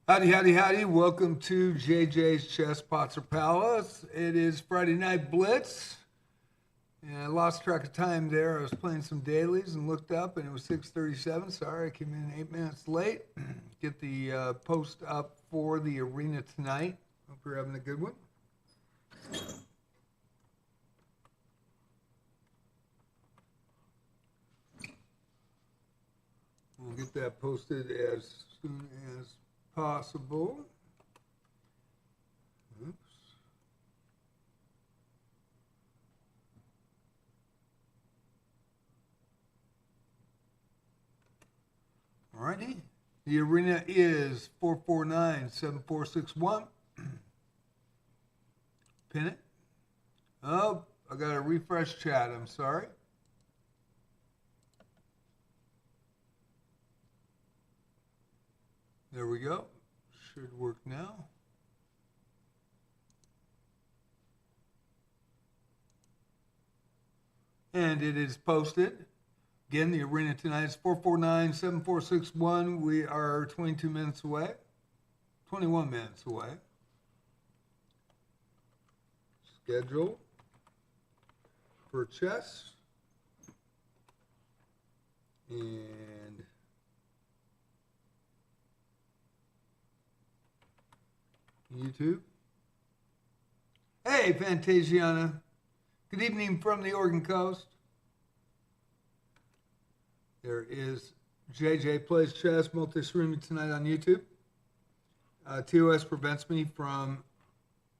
Howdy, howdy, howdy. Welcome to JJ's Chess Pots or Palace. It is Friday Night Blitz. And I lost track of time there. I was playing some dailies and looked up and it was 6:37. Sorry, I came in 8 minutes late. Get the post up for the arena tonight. Hope you're having a good one. We'll get that posted as soon as possible. Oops. Alrighty. The arena is 449-7461. Pin it. Oh, I got a refresh chat. I'm sorry. There we go. Should work now. And it is posted. Again, the arena tonight is 449-7461. We are 22 minutes away. 21 minutes away. Schedule for chess. And YouTube. Hey, Fantasiana. Good evening from the Oregon coast. There is JJ Plays Chess multi-streaming tonight on YouTube. TOS prevents me from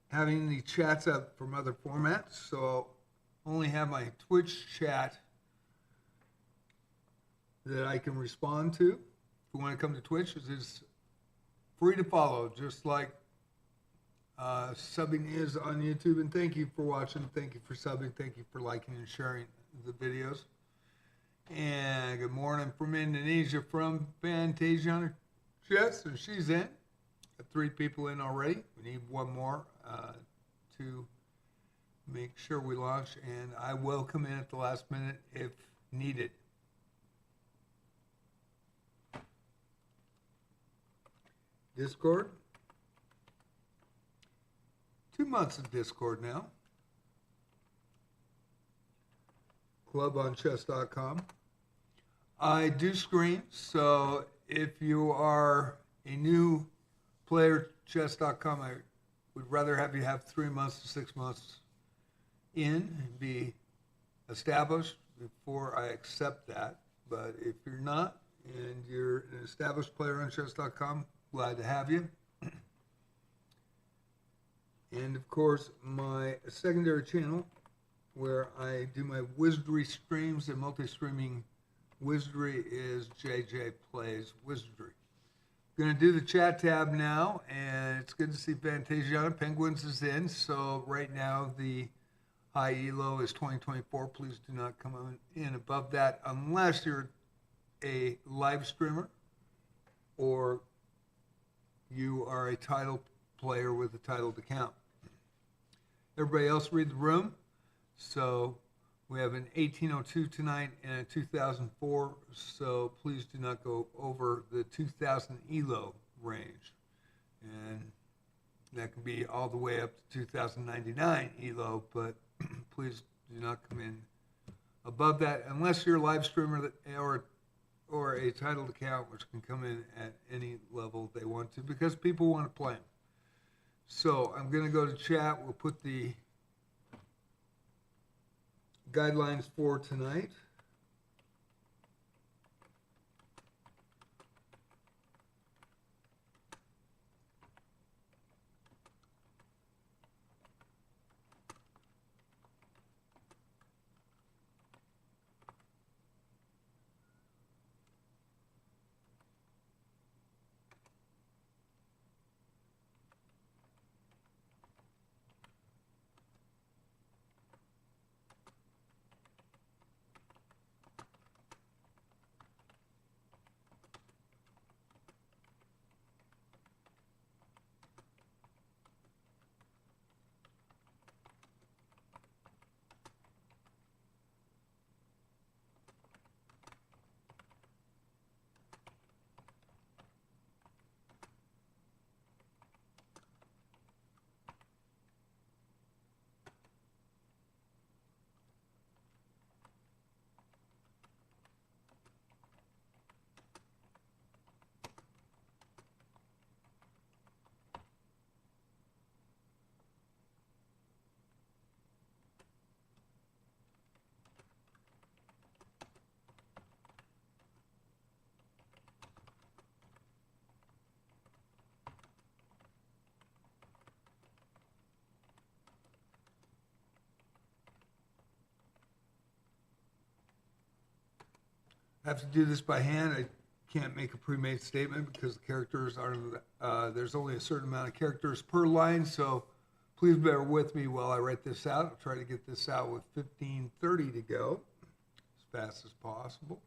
having the chats up from other formats, so I'll only have my Twitch chat that I can respond to. If you want to come to Twitch, it is free to follow, just like subbing is on YouTube. And thank you for watching. Thank you for subbing. Thank you for liking and sharing the videos. And good morning from Indonesia from Fantasia Chess, and she's in. Got 3 people in already. We need one more to make sure we launch, and I will come in at the last minute if needed. Discord. 2 months of Discord now. Clubonchess.com. I do screen, so if you are a new player, chess.com, I would rather have you have 3 months to 6 months in and be established before I accept that. But if you're not and you're an established player on chess.com, glad to have you. And of course, my secondary channel where I do my Wizardry streams and multi-streaming Wizardry is JJ Plays Wizardry. Going to do the chat tab now, and it's good to see Fantasiana Penguins is in. So right now the high elo is 2024. Please do not come in above that unless you're a live streamer or you are a title player with a titled account. Everybody else read the room. So we have an 1802 tonight and a 2004, so please do not go over the 2000 ELO range. And that can be all the way up to 2099 ELO, but please do not come in above that unless you're a live streamer or a titled account, which can come in at any level they want to because people want to play them. So I'm going to go to chat. We'll put the guidelines for tonight. I have to do this by hand. I can't make a pre-made statement because the characters are, there's only a certain amount of characters per line, so please bear with me while I write this out. I'll try to get this out with 15:30 to go, as fast as possible.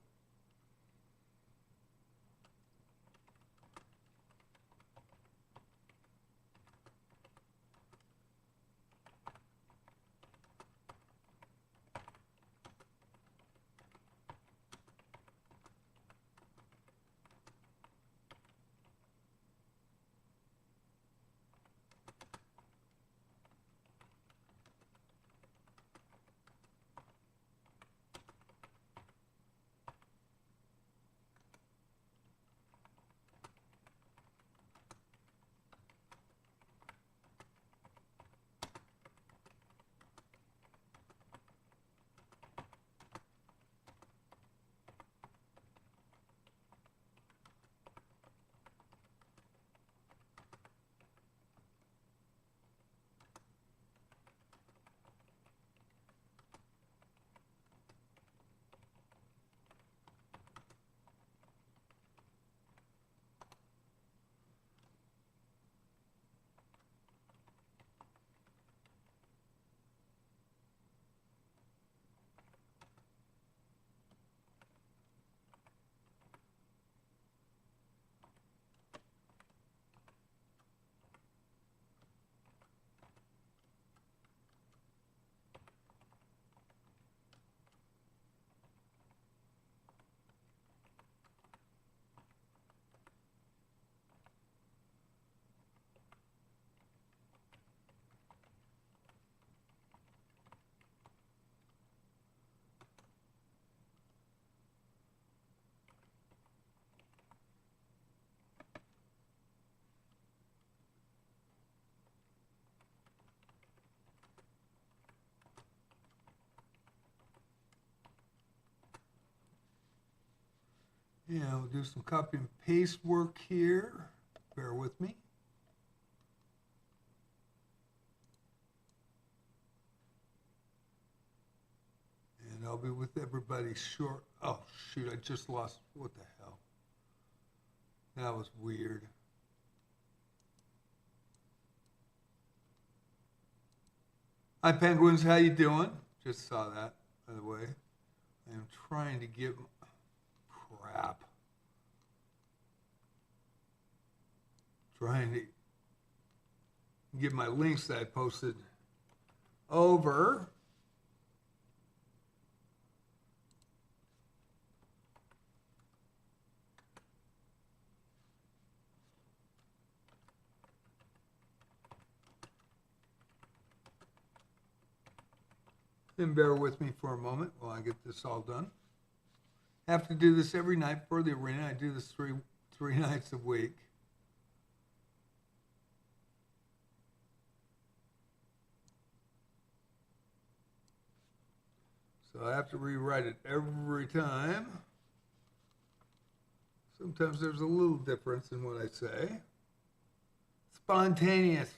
Yeah, we'll do some copy and paste work here. Bear with me. And I'll be with everybody short. Oh, shoot, I just lost. What the hell? That was weird. Hi, Penguins. How you doing? Just saw that, by the way. I am trying to get... Crap. Trying to get my links that I posted over. Then bear with me for a moment while I get this all done. I have to do this every night for the arena. I do this three nights a week. So I have to rewrite it every time. Sometimes there's a little difference in what I say. Spontaneous.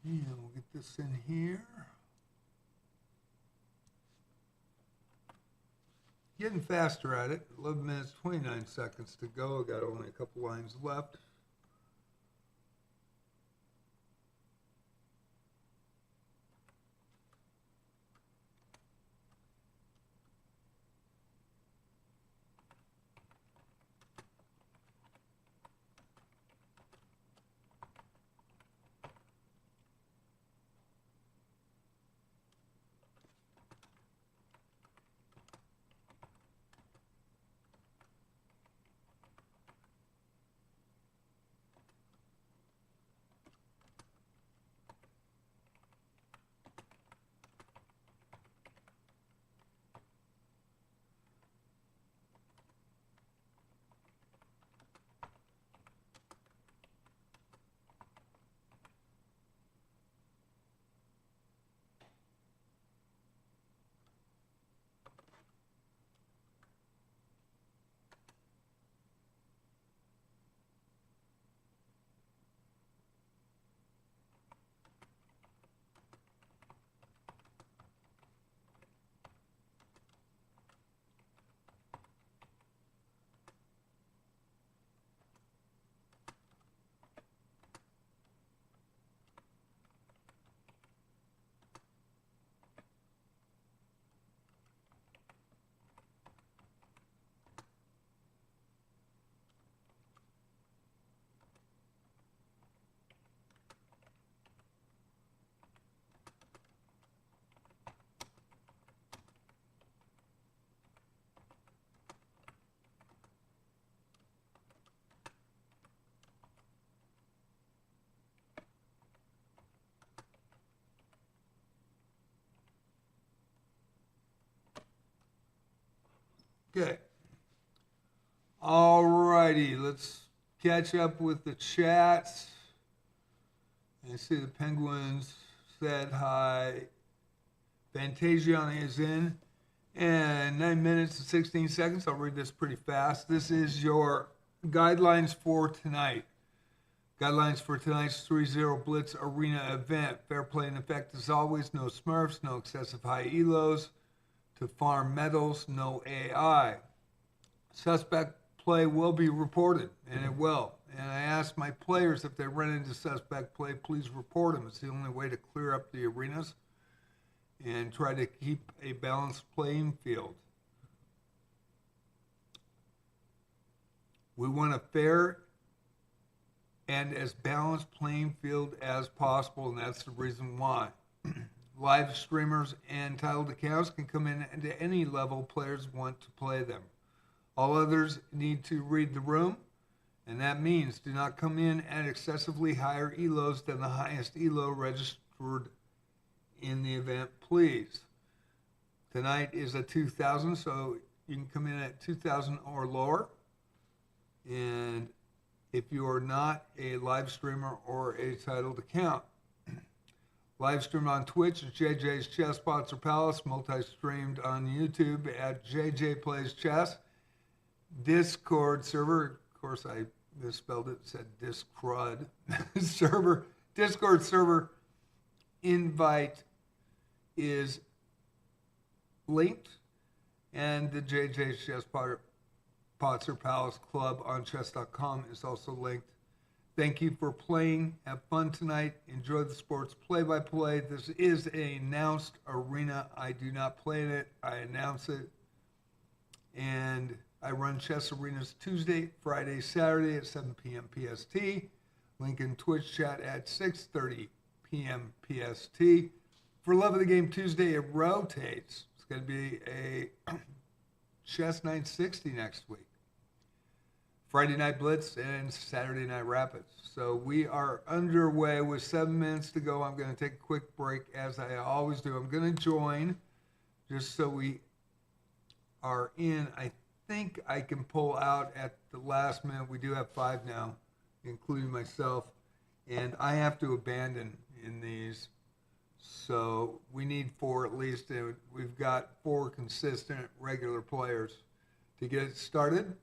And we'll get this in here. Getting faster at it. 11 minutes, 29 seconds to go. I got only a couple lines left. Okay. Alrighty, let's catch up with the chats. I see the Penguins said hi. Fantasian is in. And 9 minutes and 16 seconds. I'll read this pretty fast. This is your guidelines for tonight. Guidelines for tonight's 3-0 Blitz Arena event. Fair play in effect as always. No Smurfs, no excessive high elos. To farm medals, no AI. Suspect play will be reported, and it will. And I asked my players if they run into suspect play, please report them. It's the only way to clear up the arenas and try to keep a balanced playing field. We want a fair and as balanced playing field as possible, and that's the reason why. Live streamers and titled accounts can come in at any level players want to play them. All others need to read the room, and that means do not come in at excessively higher elos than the highest elo registered in the event, please. Tonight is a 2,000, so you can come in at 2,000 or lower. And if you are not a live streamer or a titled account, live stream on Twitch at JJ's Chess Spots or Palace, multi-streamed on YouTube at JJ Plays Chess. Discord server, of course I misspelled it, said Discrud server. Discord server invite is linked, and the JJ's Chess Pots or Palace Club on chess.com is also linked. Thank you for playing. Have fun tonight. Enjoy the sports play-by-play. This is an announced arena. I do not play in it. I announce it. And I run chess arenas Tuesday, Friday, Saturday at 7 p.m. PST. Link in Twitch chat at 6:30 p.m. PST. For Love of the Game Tuesday, it rotates. It's going to be a Chess 960 next week. Friday Night Blitz and Saturday Night Rapids. So we are underway with 7 minutes to go. I'm going to take a quick break as I always do. I'm going to join just so we are in. I think I can pull out at the last minute. We do have 5 now, including myself. And I have to abandon in these. So we need 4 at least. We've got 4 consistent regular players to get it started.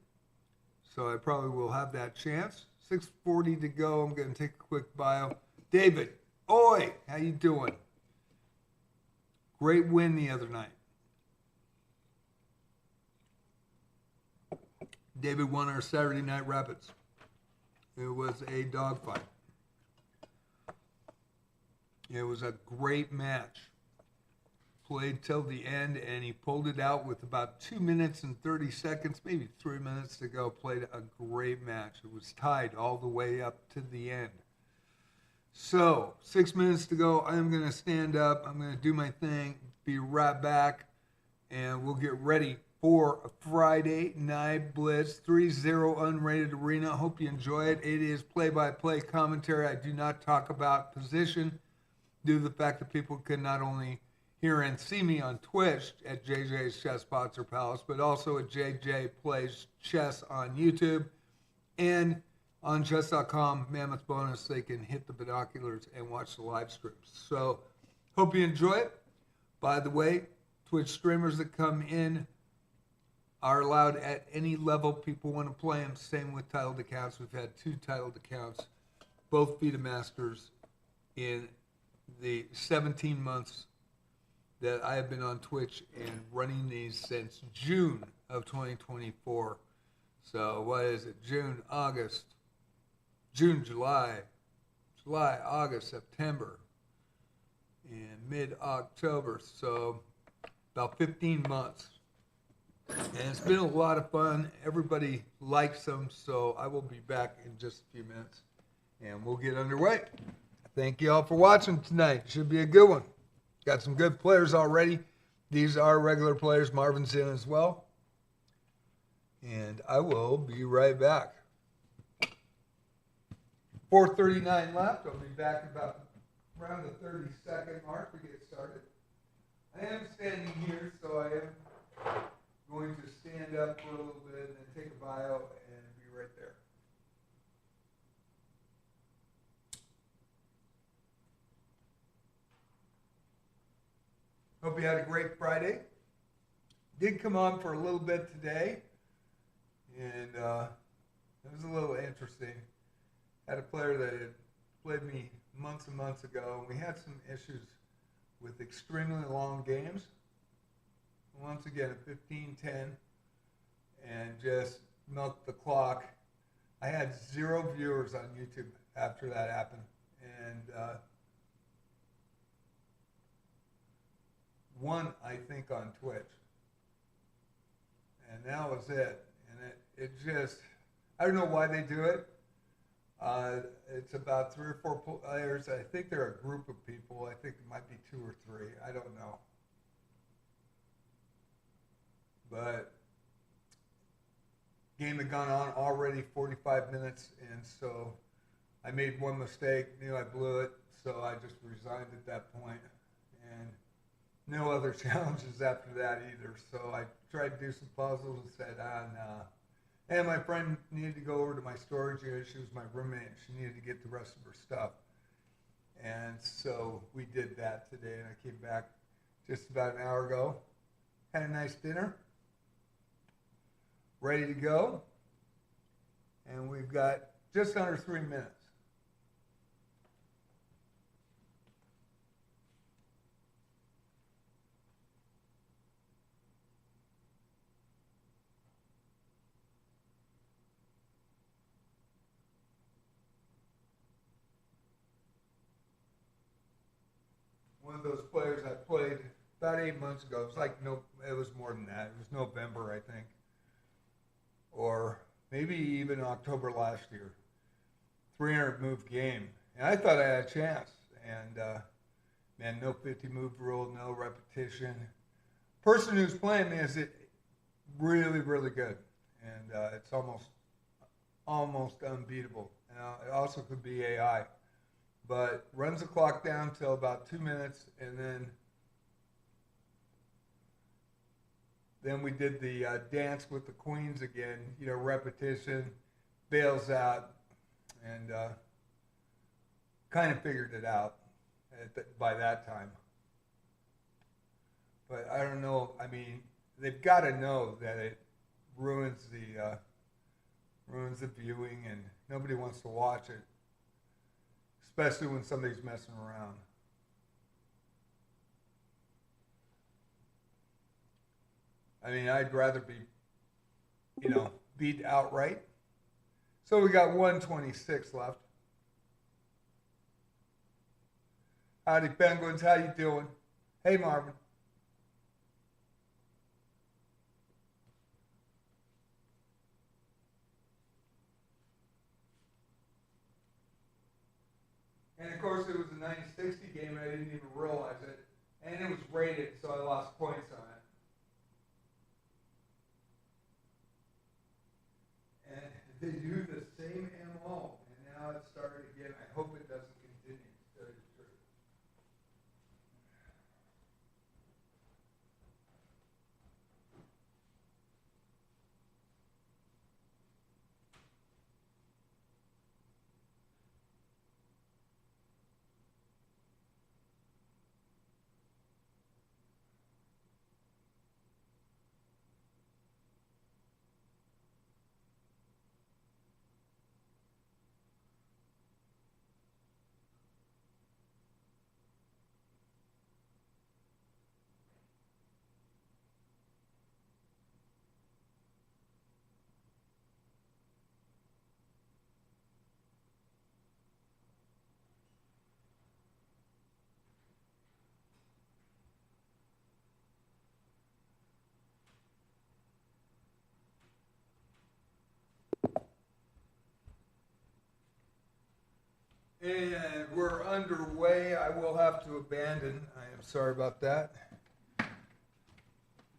So I probably will have that chance. 6:40 to go. I'm going to take a quick bio. David, oi, how you doing? Great win the other night. David won our Saturday Night Rapids. It was a dogfight. It was a great match. Played till the end, and he pulled it out with about 2 minutes and 30 seconds, maybe 3 minutes to go. Played a great match. It was tied all the way up to the end. So, 6 minutes to go. I'm going to stand up. I'm going to do my thing. Be right back, and we'll get ready for a Friday Night Blitz 3-0 Unrated Arena. Hope you enjoy it. It is play-by-play commentary. I do not talk about position due to the fact that people can not only hear and see me on Twitch at JJ's Chess Spots or Palace, but also at JJ Plays Chess on YouTube and on chess.com, Mammoth Bonus. They can hit the binoculars and watch the live streams. So, hope you enjoy it. By the way, Twitch streamers that come in are allowed at any level people want to play them. Same with titled accounts. We've had 2 titled accounts, both FIDE Masters, in the 17 months that I have been on Twitch and running these since June of 2024. So what is it? June, July, August, September, and mid-October. So about 15 months. And it's been a lot of fun. Everybody likes them, so I will be back in just a few minutes, and we'll get underway. Thank you all for watching tonight. Should be a good one. Got some good players already. These are regular players. Marvin's in as well. And I will be right back. 4:39 left. I'll be back about around the 30-second mark to get started. I am standing here, so I am going to stand up for a little bit and then take a bio and be right there. Hope you had a great Friday. Did come on for a little bit today, and it was a little interesting. Had a player that had played me months and months ago, and we had some issues with extremely long games. Once again, a 15-10, and just milked the clock. I had 0 viewers on YouTube after that happened, and one, I think, on Twitch. And that was it. And it just, I don't know why they do it. It's about 3 or 4 players. I think they're a group of people. I think it might be 2 or 3. I don't know. But game had gone on already 45 minutes, and so I made one mistake, knew I blew it, so I just resigned at that point. And no other challenges after that either. So I tried to do some puzzles and said, nah. And my friend needed to go over to my storage unit. She was my roommate. She needed to get the rest of her stuff. And so we did that today, and I came back just about an hour ago. Had a nice dinner. Ready to go. And we've got just under 3 minutes. One of those players I played about 8 months ago. It was like it was more than that. It was November, I think, or maybe even October last year. 300 move game, and I thought I had a chance. And man, no 50 move rule, no repetition. Person who's playing me is it really, really good, and it's almost unbeatable. And it also could be AI. But runs the clock down till about 2 minutes, and then we did the dance with the queens again, repetition, bails out, and kind of figured it out by that time. But I don't know, I mean, they've got to know that it ruins the viewing, and nobody wants to watch it. Especially when somebody's messing around. I mean, I'd rather be, beat outright. So we got 126 left. Howdy, Penguins. How you doing? Hey, Marvin. And of course, it was a 90-60 game, and I didn't even realize it. And it was rated, so I lost points on it. And they do the same MO, and now it started again. I hope it doesn't continue, to tell you the truth. And we're underway. I will have to abandon. I am sorry about that.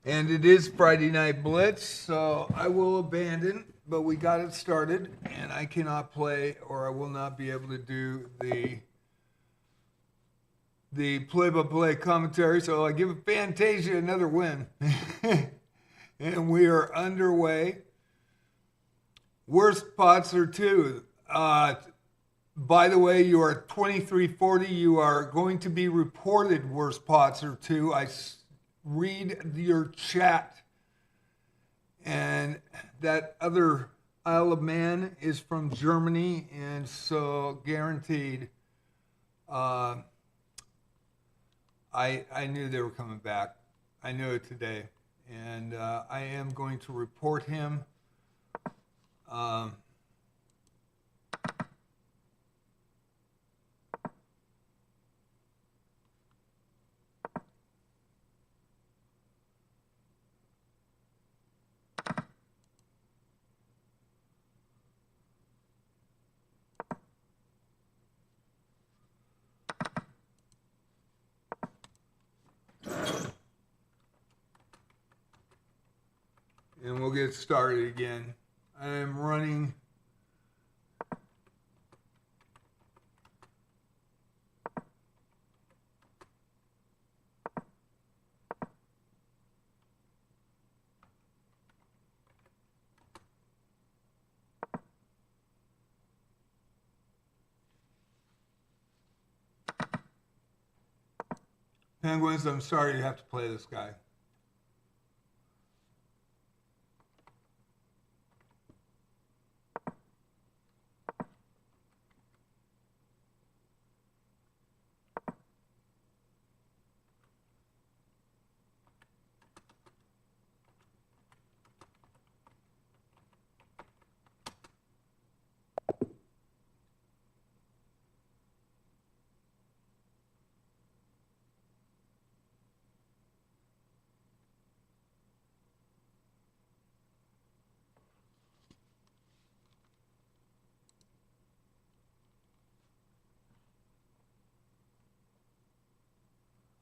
And it is Friday Night Blitz, so I will abandon. But we got it started, and I cannot play, or I will not be able to do the play-by-play commentary. So I give Fantasia another win. And we are underway. Worst spots are two. By the way, you are 2340. You are going to be reported worst spots are two. Read your chat. And that other Isle of Man is from Germany, and so guaranteed. I knew they were coming back. I knew it today, and I am going to report him. And we'll get started again. I am running Penguins. I'm sorry you have to play this guy.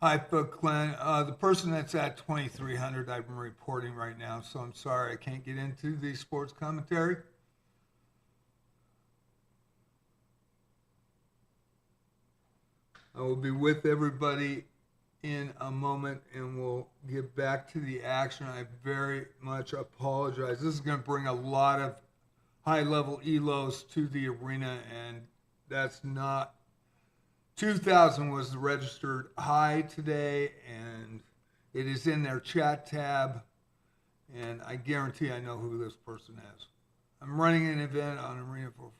Hi, Glenn. The person that's at 2300, I'm reporting right now, so I'm sorry I can't get into the sports commentary. I will be with everybody in a moment, and we'll get back to the action. I very much apologize. This is going to bring a lot of high-level elos to the arena, and that's not 2,000 was the registered high today, and it is in their chat tab, and I guarantee I know who this person is. I'm running an event on Arena 44.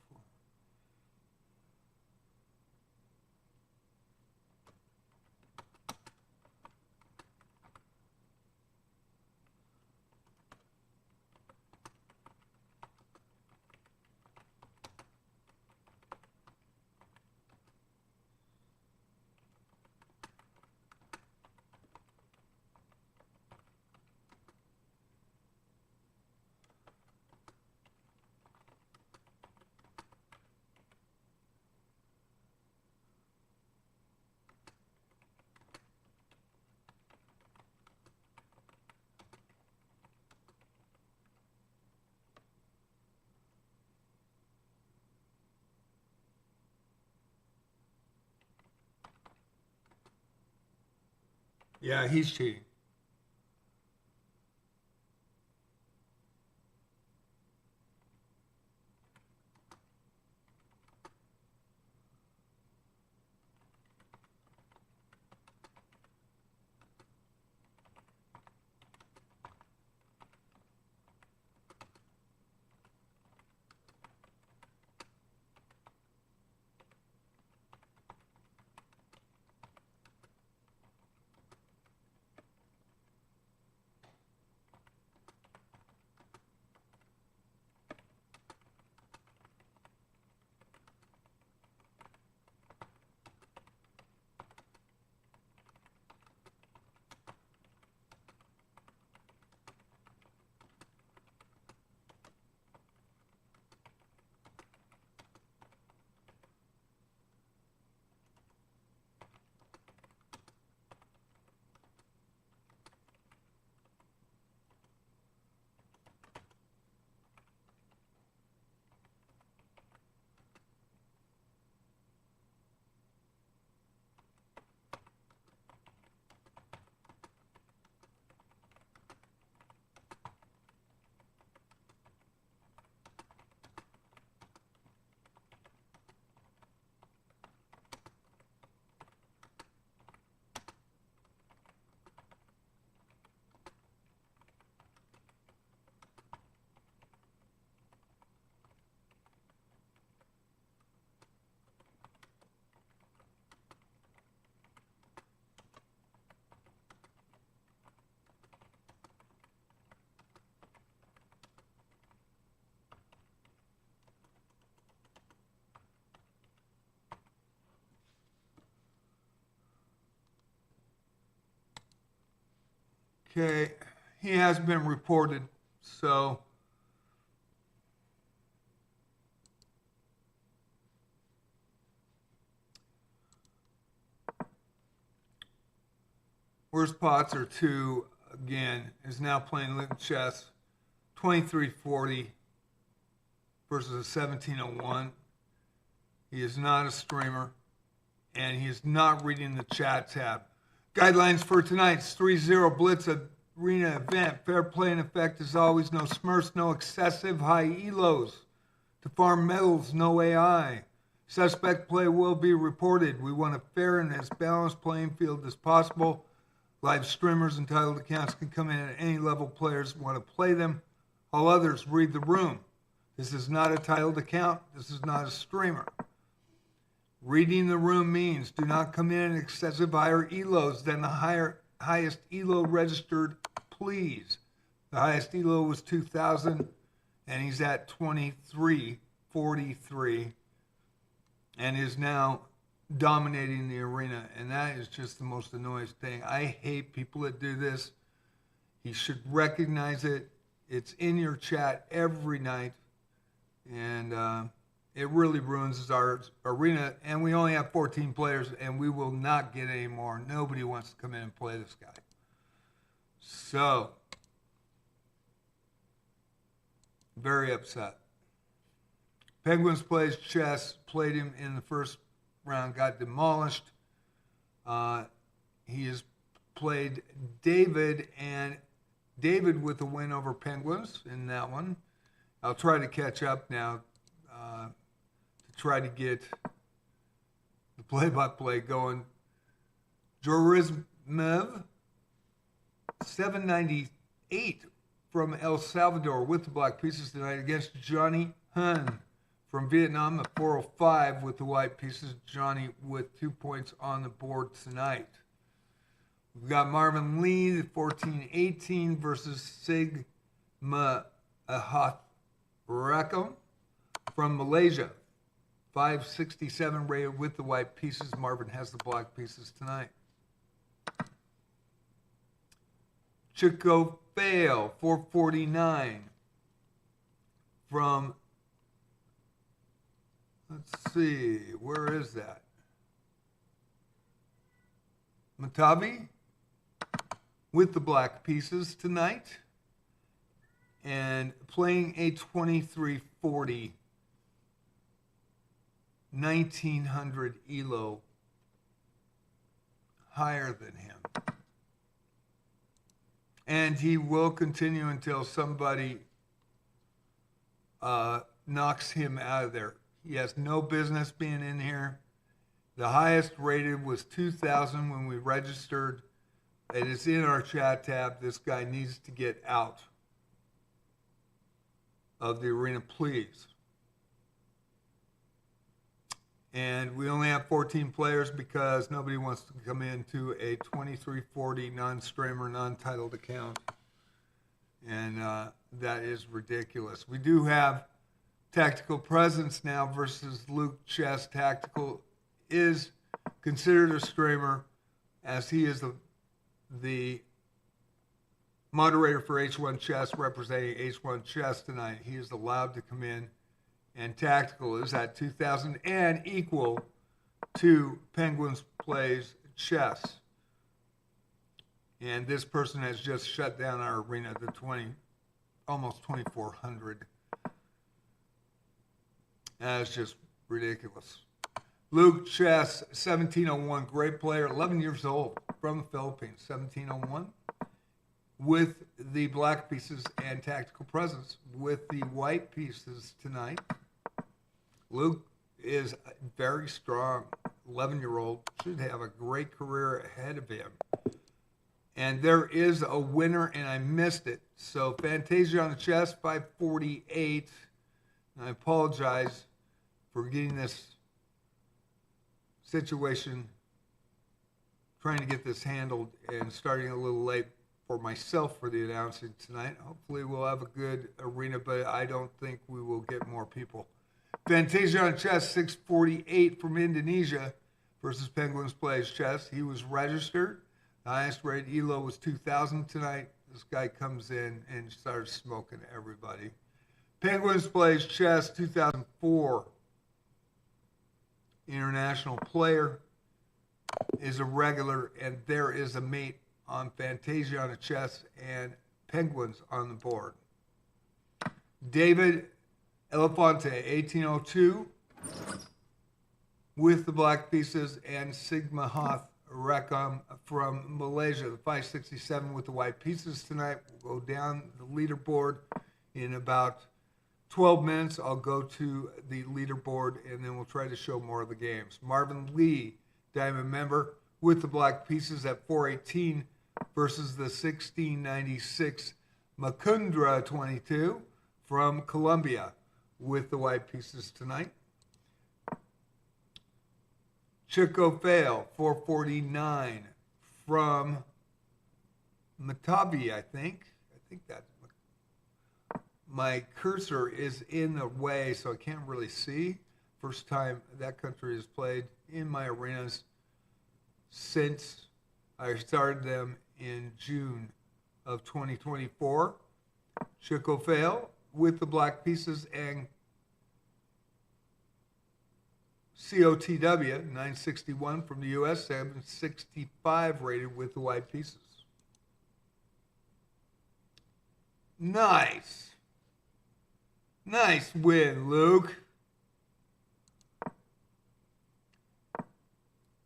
Yeah, he's cheating. Okay, he has been reported, so Worst Pots are 2 again is now playing Luke Chess 2340 versus a 1701. He is not a streamer, and he is not reading the chat tab. Guidelines for tonight's 3-0 Blitz Arena event. Fair play in effect as always. No Smurfs, no excessive high elos. To farm medals, no AI. Suspect play will be reported. We want a fair and as balanced playing field as possible. Live streamers entitled accounts can come in at any level players want to play them. All others read the room. This is not a titled account. This is not a streamer. Reading the room means do not come in at excessive higher elos than the highest elo registered, please. The highest elo was 2,000, and he's at 2343, and is now dominating the arena, and that is just the most annoying thing. I hate people that do this. He should recognize it. It's in your chat every night, and it really ruins our arena, and we only have 14 players, and we will not get any more. Nobody wants to come in and play this guy. So, very upset. Penguins plays chess, played him in the first round, got demolished. He has played David, and David with a win over Penguins in that one. I'll try to catch up now to try to get the play-by-play going. Jorismev, 798 from El Salvador with the black pieces tonight against Johnny Hun from Vietnam at 405 with the white pieces. Johnny with 2 points on the board tonight. We've got Marvin Lee, 14-18 versus Sigma Ahathrakam from Malaysia. 567 rated with the white pieces. Marvin has the black pieces tonight. Chico Fail, 449 from, let's see, where is that? Matavi with the black pieces tonight, and playing a 2340 1900 elo higher than him. And he will continue until somebody knocks him out of there. He has no business being in here. The highest rated was 2,000 when we registered. It is in our chat tab. This guy needs to get out of the arena, please. And we only have 14 players because nobody wants to come into a 2340 non-streamer, non-titled account. And that is ridiculous. We do have Tactical Presence now versus Luke Chess. Tactical is considered a streamer as he is the moderator for H1 Chess, representing H1 Chess tonight. He is allowed to come in. And Tactical is at 2,000 and equal to Penguins Plays Chess. And this person has just shut down our arena to almost 2,400. That's just ridiculous. Luke Chess, 1701, great player, 11 years old, from the Philippines, 1701. With the black pieces and Tactical Presence with the white pieces tonight. Luke is very strong, 11-year-old, should have a great career ahead of him. And there is a winner, and I missed it. So Fantasia on the chess, 548. And I apologize for getting this situation, trying to get this handled and starting a little late for myself for the announcing tonight. Hopefully we'll have a good arena, but I don't think we will get more people. Fantasia on chess, 648 from Indonesia versus Penguins Plays Chess. He was registered. Highest rated ELO was 2,000 tonight. This guy comes in and starts smoking everybody. Penguins plays chess, 2004. International player, is a regular, and there is a mate on Fantasia on the chess and Penguins on the board. David Elefante, 1802, with the black pieces, and Sigma Hoth Rekam from Malaysia, the 567 with the white pieces tonight. We'll go down the leaderboard in about 12 minutes. I'll go to the leaderboard, and then we'll try to show more of the games. Marvin Lee, diamond member, with the black pieces at 418 versus the 1696 Makundra 22 from Colombia with the white pieces tonight. Chico Fail, 449 from Matavi, I think. I think that's... My cursor is in the way, so I can't really see. First time that country has played in my arenas since I started them in June of 2024. Chico Fail with the black pieces, and COTW, 961 from the U.S., 765 rated with the white pieces. Nice. Nice win, Luke.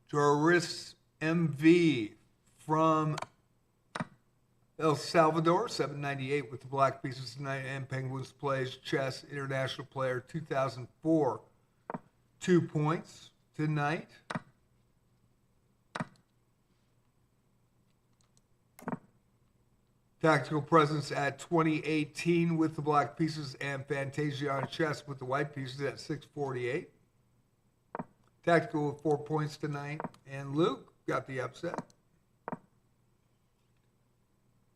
Joris MV from El Salvador, 798 with the black pieces tonight, and Penguins plays chess, international player, 2004. 2 points tonight. Tactical presence at 2018 with the black pieces, and Fantasia on chess with the white pieces at 648. Tactical with 4 points tonight, and Luke got the upset.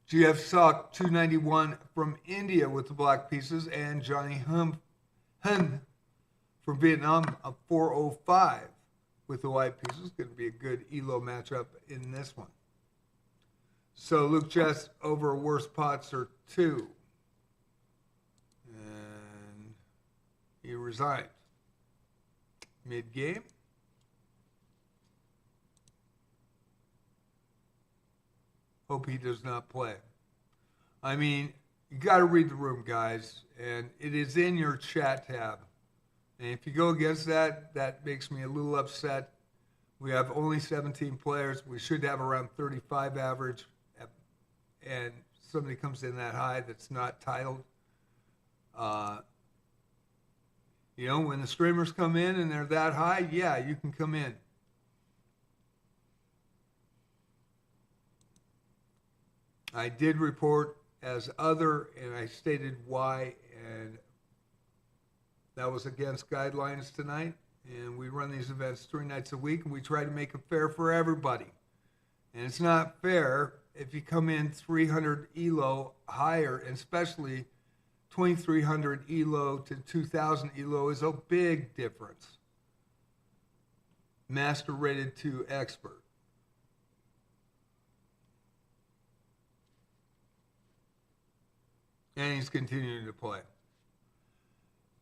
GF Sock 291 from India with the black pieces, and Johnny Hun from Vietnam, a 405 with the white pieces. Going to be a good ELO matchup in this one. So Luke Chess over worst pots are 2. And he resigned. Mid-game. Hope he does not play. I mean, you got to read the room, guys. And it is in your chat tab. And if you go against that, that makes me a little upset. We have only 17 players. We should have around 35 average. And somebody comes in that high that's not titled. You know, when the streamers come in and they're that high, yeah, you can come in. I did report as other, and I stated why, and that was against guidelines tonight. And we run these events 3 nights a week, and we try to make it fair for everybody. And it's not fair if you come in 300 ELO higher, and especially 2,300 ELO to 2,000 ELO is a big difference. Master rated to expert. And he's continuing to play.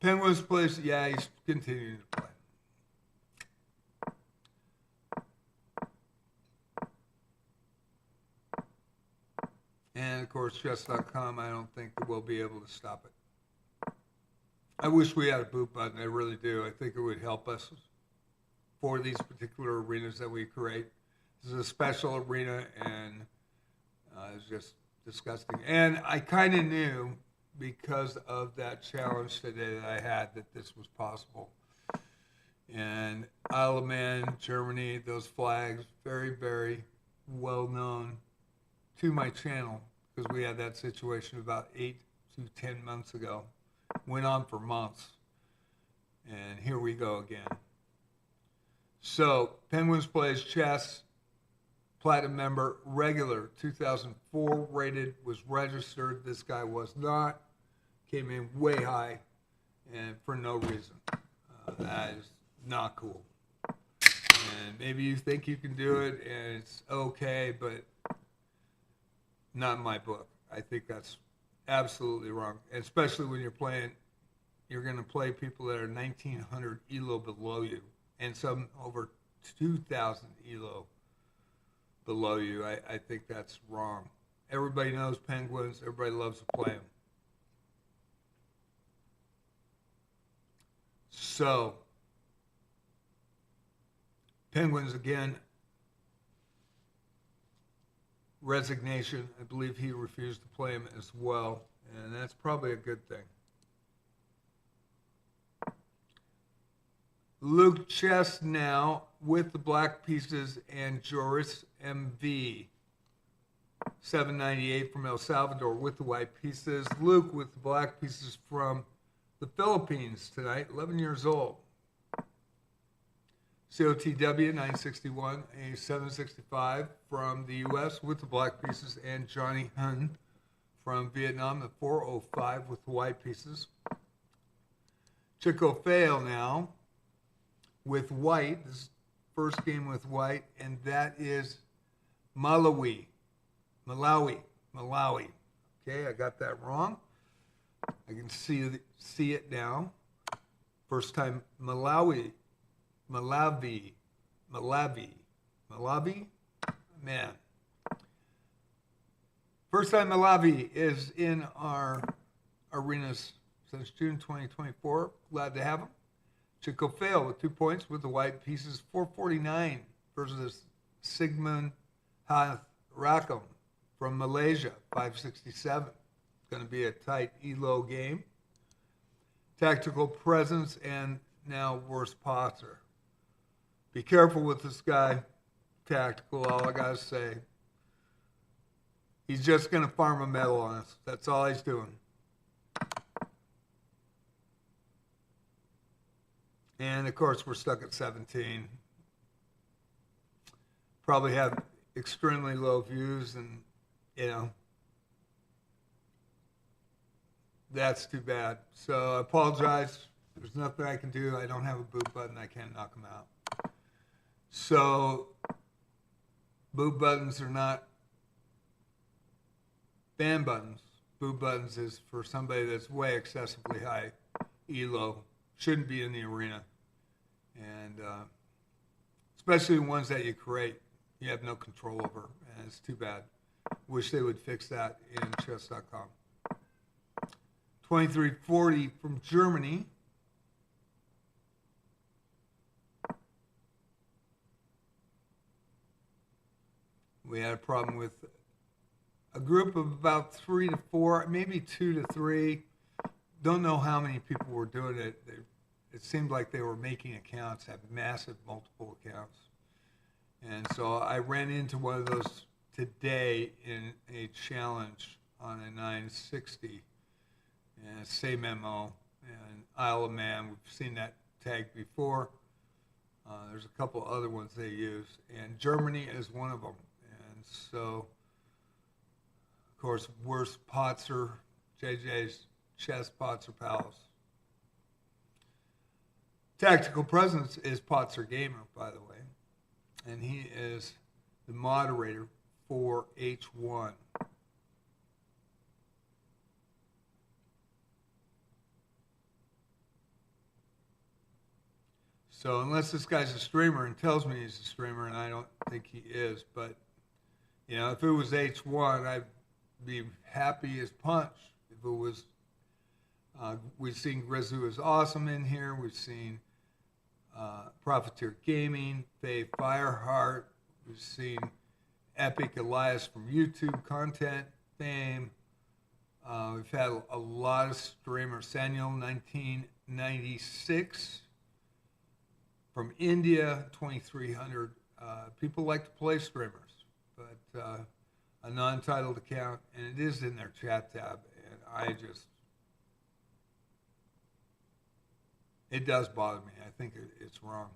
Penguins plays, yeah, he's continuing to play. And of course, chess.com, I don't think we'll be able to stop it. I wish we had a boot button, I really do. I think it would help us for these particular arenas that we create. This is a special arena, and it's just disgusting. And I kind of knew, because of that challenge today that I had, that this was possible. And Isle of Man, Germany, those flags, very, very well known to my channel, because we had that situation about 8 to 10 months ago. Went on for months. And here we go again. So, Penguins plays chess, platinum member, regular, 2004 rated, was registered. This guy was not. Came in way high, and for no reason. That is not cool. And maybe you think you can do it, and it's okay, but not in my book. I think that's absolutely wrong, especially when you're going to play people that are 1,900 elo below you, and some over 2,000 elo below you. I think that's wrong. Everybody knows penguins. Everybody loves to play them. So, penguins again. Resignation. I believe he refused to play him as well, and that's probably a good thing. Luke Chess now with the black pieces and Joris MV. 798 from El Salvador with the white pieces. Luke with the black pieces from the Philippines tonight, 11 years old. COTW 961, a 765 from the U.S. with the black pieces, and Johnny Hun from Vietnam at 405 with the white pieces. Chico Fail now with white. This is first game with white, and that is Malawi. Okay, I got that wrong. I can see it now. First time Malawi. Man. First time Malawi is in our arenas since June 2024. Glad to have him. Chico Fail with 2 points with the white pieces. 449 versus Sigmund Hath Rackham from Malaysia. 567. It's going to be a tight elo game. Tactical Presence and now Worst Posture. Be careful with this guy, Tactical, all I got to say. He's just going to farm a medal on us. That's all he's doing. And, of course, we're stuck at 17. Probably have extremely low views, and, you know, that's too bad. So I apologize. There's nothing I can do. I don't have a boot button. I can't knock them out. So boot buttons are not ban buttons. Boot buttons is for somebody that's way excessively high elo. Shouldn't be in the arena. And especially the ones that you create, you have no control over. And it's too bad. Wish they would fix that in chess.com. 2340 from Germany. We had a problem with a group of about 3 to 4, maybe 2 to 3. Don't know how many people were doing it. It seemed like they were making accounts, have massive multiple accounts. And so I ran into one of those today in a challenge on a 960. And same MO. And Isle of Man, we've seen that tag before. There's a couple other ones they use. And Germany is one of them. And so, of course, Worst Potzer, JJ's Chess Potzer Palace. Tactical Presence is Potzer Gamer, by the way. And he is the moderator for H1. So unless this guy's a streamer and tells me he's a streamer, and I don't think he is, but, you know, if it was H1, I'd be happy as punch. If it was, we've seen Grizu is awesome in here. We've seen Profiteer Gaming, Faye Fireheart. We've seen Epic Elias from YouTube content fame. We've had a lot of streamers. Sanyal 1996 from India, 2,300. People like to play streamers, but a non-titled account, and it is in their chat tab, and it does bother me. I think it's wrong.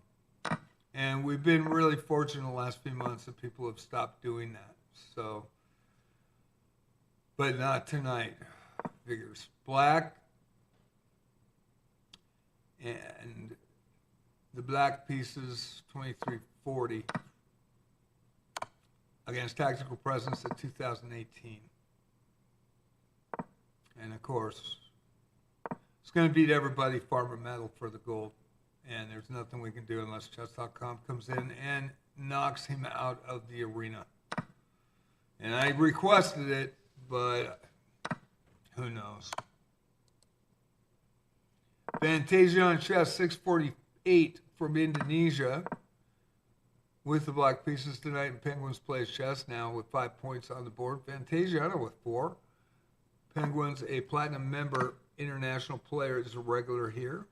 And we've been really fortunate in the last few months that people have stopped doing that. So, but not tonight. Figures black, and the black pieces 2340. against Tactical Presence at 2018. And of course, it's going to beat everybody Farmer Metal for the gold. And there's nothing we can do unless chess.com comes in and knocks him out of the arena. And I requested it, but who knows? Fantasia on chess, 648 from Indonesia. With the black pieces tonight, and Penguins plays chess now with 5 points on the board. Fantasiana with 4. Penguins, a platinum member, international player, is a regular here.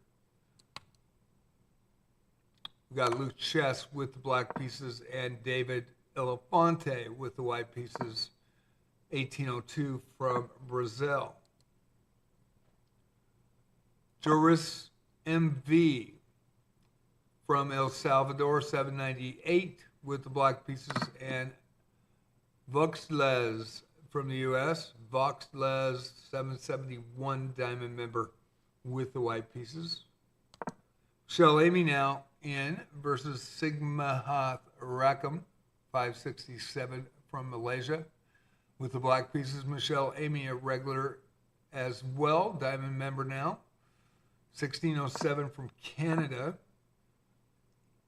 We got Luke Chess with the black pieces and David Elefante with the white pieces, 1802 from Brazil. Joris MV from El Salvador, 798 with the black pieces, and Voxles from the U.S., Voxles, 771 diamond member with the white pieces. Michelle Amy now in versus Sigmahath Rakam, 567 from Malaysia with the black pieces. Michelle Amy, a regular as well, diamond member now, 1607 from Canada.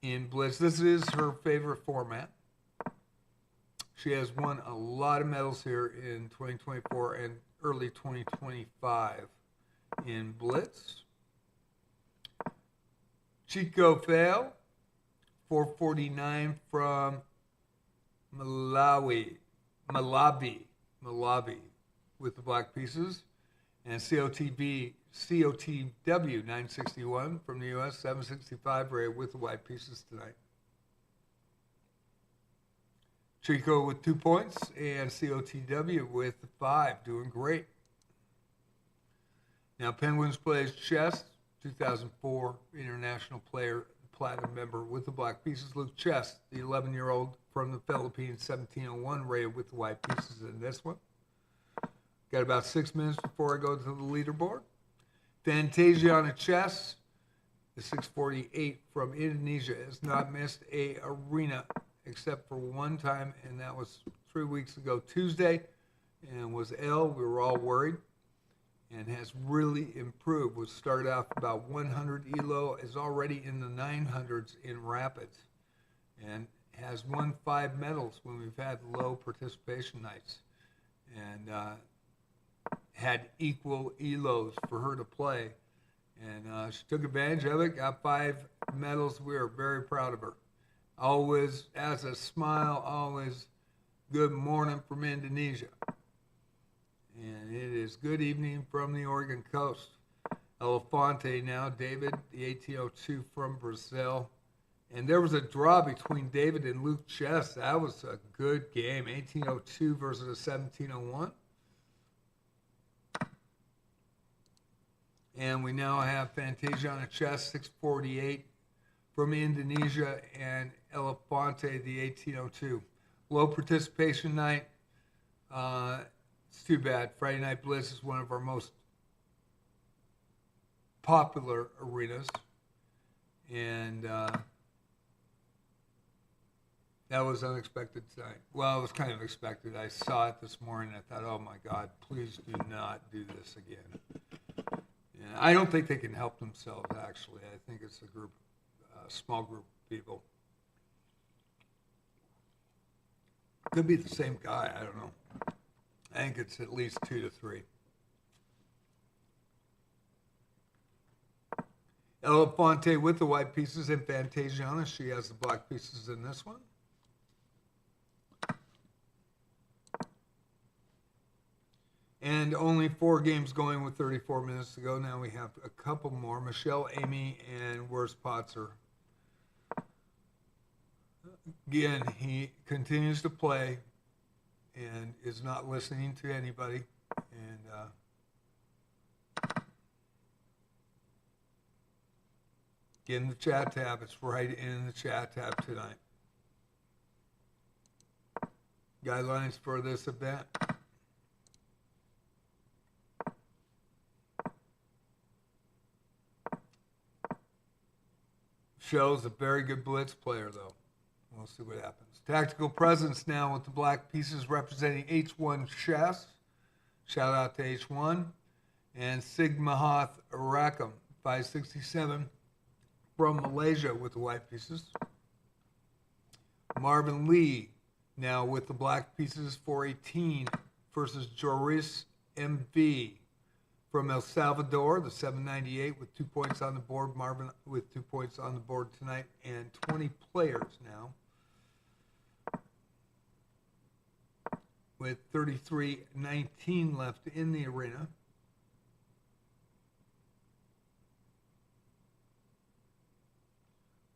In Blitz. This is her favorite format. She has won a lot of medals here in 2024 and early 2025 in Blitz. Chico Fail, 449 from Malawi with the black pieces. And COTW 961 from the U.S., 765 Ray with the white pieces tonight. Chico with 2 points and COTW with 5, doing great. Now Penguins plays chess, 2004 international player, platinum member with the black pieces. Luke Chess, the 11-year-old from the Philippines, 1701 Ray with the white pieces in this one. Got about 6 minutes before I go to the leaderboard. Fantasia on a chess, the 648 from Indonesia, has not missed a arena except for one time, and that was 3 weeks ago Tuesday, and was ill. We were all worried, and has really improved. Was started off about 100 ELO, is already in the 900s in rapids, and has won 5 medals when we've had low participation nights. And had equal ELOs for her to play, and she took advantage of it, got 5 medals. We are very proud of her. Always has a smile, always good morning from Indonesia. And it is good evening from the Oregon coast. Elefante now, David, the 1802 from Brazil. And there was a draw between David and Luke Chess. That was a good game, 1802 versus a 1701. And we now have Fantasia on a chess, 648 from Indonesia, and Elefante, the 1802. Low participation night. It's too bad. Friday Night Blitz is one of our most popular arenas. And that was unexpected tonight. Well, it was kind of expected. I saw it this morning. I thought, oh my God, please do not do this again. And I don't think they can help themselves, actually. I think it's a group, small group of people. Could be the same guy. I don't know. I think it's at least 2 to 3. Elefante with the white pieces and Fantasiana. She has the black pieces in this one. And only 4 games going with 34 minutes to go. Now we have a couple more. Michelle, Amy, and Wurst Potzer. Again, he continues to play and is not listening to anybody. And get in the chat tab. It's right in the chat tab tonight. Guidelines for this event. Shell's a very good blitz player, though. We'll see what happens. Tactical presence now with the black pieces representing H1 chess. Shout out to H1. And Sigma Hoth Rackham, 567 from Malaysia with the white pieces. Marvin Lee now with the black pieces, 418 versus Joris MV from El Salvador, the 798 with 2 points on the board. Marvin with 2 points on the board tonight, and 20 players now with 33:19 left in the arena.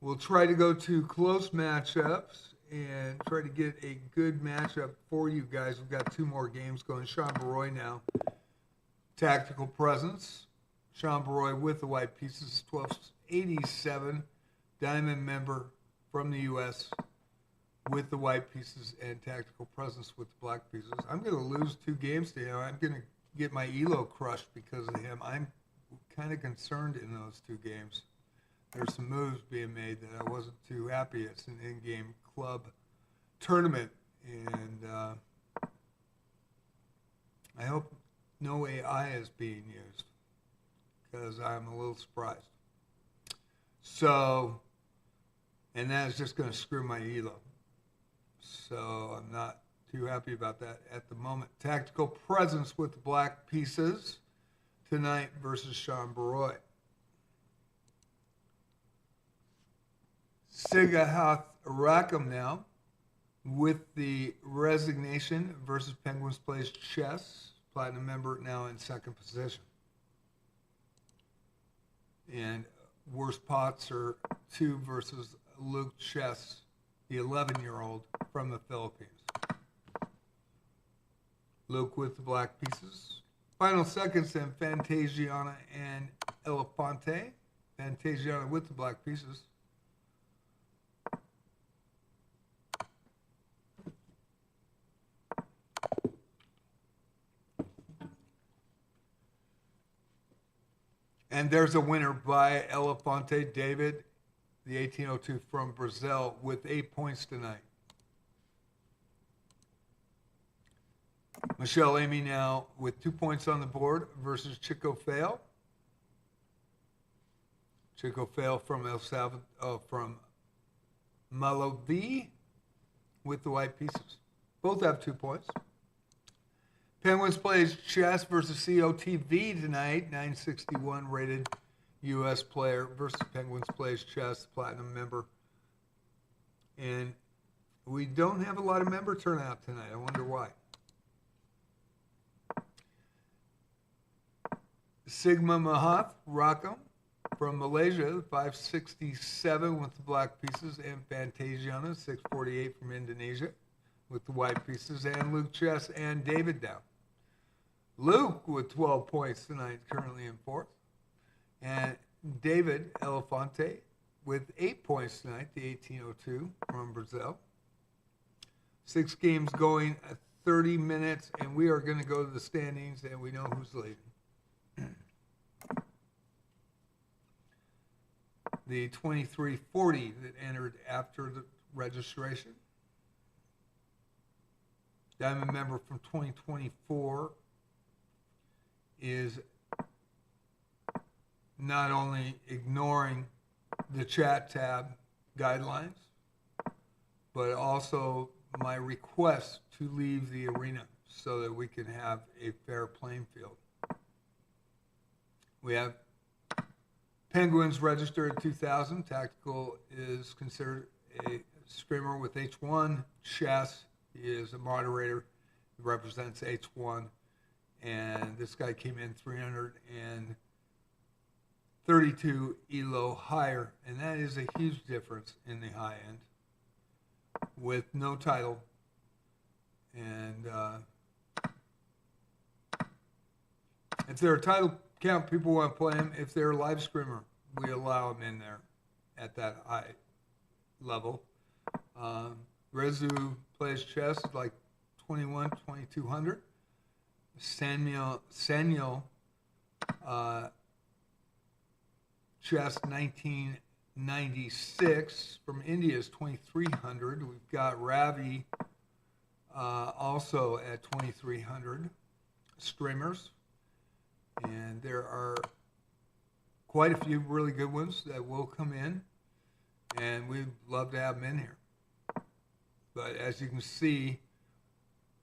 We'll try to go to close matchups and try to get a good matchup for you guys. We've got 2 more games going. Sean Baroy now. Tactical presence. Sean Baroy with the white pieces, 1287. Diamond member from the U.S. with the white pieces and tactical presence with the black pieces. I'm going to lose 2 games to him. I'm going to get my elo crushed because of him. I'm kind of concerned in those 2 games. There's some moves being made that I wasn't too happy. It's an in-game club tournament, and I hope no AI is being used because I'm a little surprised. So, and that is just going to screw my elo. So I'm not too happy about that at the moment. Tactical presence with the black pieces tonight versus Sean Baroy. Sigahath Rackham now with the resignation versus Penguins Plays Chess. Platinum member now in 2nd position. And worst pots are 2 versus Luke Chess, the 11-year-old from the Philippines. Luke with the black pieces. Final seconds then Fantasiana and Elefante. Fantasiana with the black pieces. And there's a winner by Elefante David, the 1802 from Brazil, with 8 points tonight. Michelle Amy now with 2 points on the board versus Chico Fail. Chico Fail from El Salvador, from Malawi with the white pieces. Both have 2 points. Penguins Plays Chess versus COTV tonight, 961 rated U.S. player versus Penguins Plays Chess, platinum member. And we don't have a lot of member turnout tonight. I wonder why. Sigma Mahath Rackham from Malaysia, 567 with the black pieces, and Fantasiana, 648 from Indonesia with the white pieces, and Luke Chess and David down. Luke with 12 points tonight, currently in 4th. And David Elefante with 8 points tonight, the 1802 from Brazil. 6 games going at 30 minutes, and we are going to go to the standings, and we know who's leading. The 2340 that entered after the registration. Diamond member from 2024 is not only ignoring the chat tab guidelines, but also my request to leave the arena so that we can have a fair playing field. We have Penguins registered at 2,000. Tactical is considered a streamer with H1. Chess is a moderator. He represents H1. And this guy came in 332 elo higher. And that is a huge difference in the high end with no title. And if they're a title count, people want to play him. If they're a live screamer, we allow them in there at that high level. Rezu plays chess like 2200. Samuel chess 19 96. From India is 2,300. We've got Ravi also at 2,300 streamers. And there are quite a few really good ones that will come in. And we'd love to have them in here. But as you can see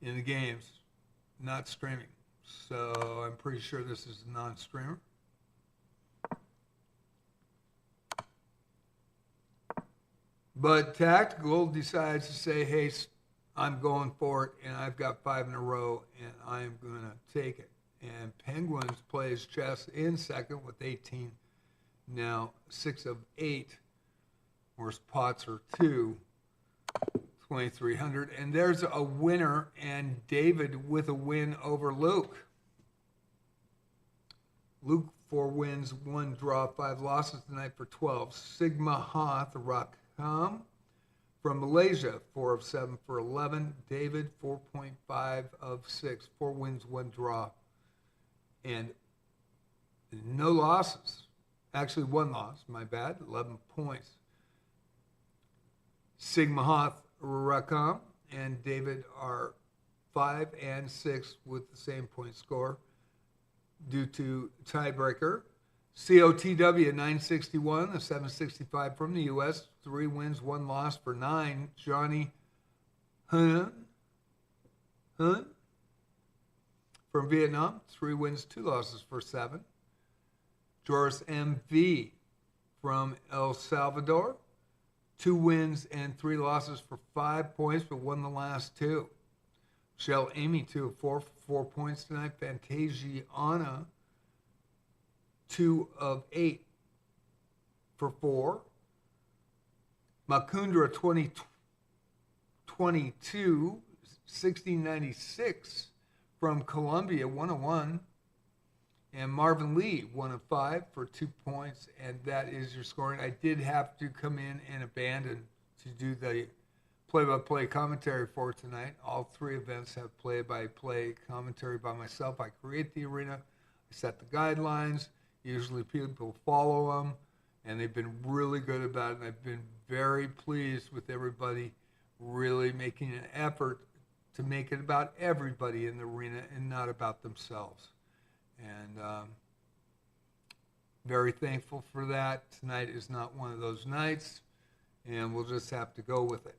in the games, not streaming. So I'm pretty sure this is a non-streamer. But Tactical decides to say, hey, I'm going for it, and I've got 5 in a row, and I'm going to take it. And Penguins plays chess in second with 18. Now 6 of 8. Worst pots are 2. 2,300. And there's a winner, and David with a win over Luke. Luke, 4 wins, 1 draw, 5 losses tonight for 12. Sigma Hoth Rakam from Malaysia, 4 of 7 for 11. David, 4.5 of 6, 4 wins, 1 draw, and no losses. Actually, 1 loss, my bad, 11 points. Sigma Hoth Rakam and David are 5 and 6 with the same point score due to tiebreaker. COTW 961, a 765 from the U.S., 3 wins, 1 loss for 9. Johnny Hun from Vietnam, 3 wins, 2 losses for 7. Joris MV from El Salvador, 2 wins and 3 losses for 5 points, but won the last 2. Michelle Amy, 2 of 4 for 4 points tonight. Fantasiana, 2 of 8 for 4. Makundra, 2022, 1696 from Colombia, 101. And Marvin Lee, 1 of 5 for 2 points, and that is your scoring. I did have to come in and abandon to do the play-by-play commentary for tonight. All 3 events have play-by-play commentary by myself. I create the arena, I set the guidelines. Usually people follow them, and they've been really good about it. And I've been very pleased with everybody really making an effort to make it about everybody in the arena and not about themselves. And very thankful for that. Tonight is not one of those nights, and we'll just have to go with it.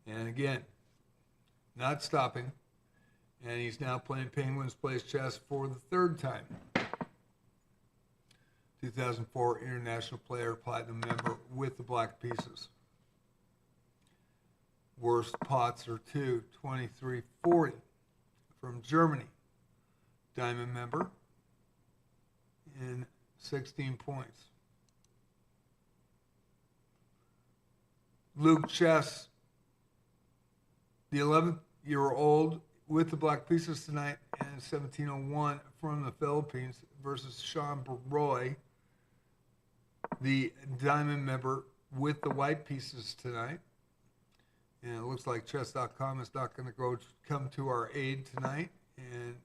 And again, not stopping, and he's now playing Penguins Plays Chess for the 3rd time. 2004 International Player, Platinum member with the Black Pieces. Worst pots are 2, 2340 from Germany. Diamond member in 16 points. Luke Chess, the 11-year-old with the Black Pieces tonight, and 1701 from the Philippines versus Sean Baroy, the Diamond member with the White Pieces tonight. And it looks like chess.com is not going to come to our aid tonight and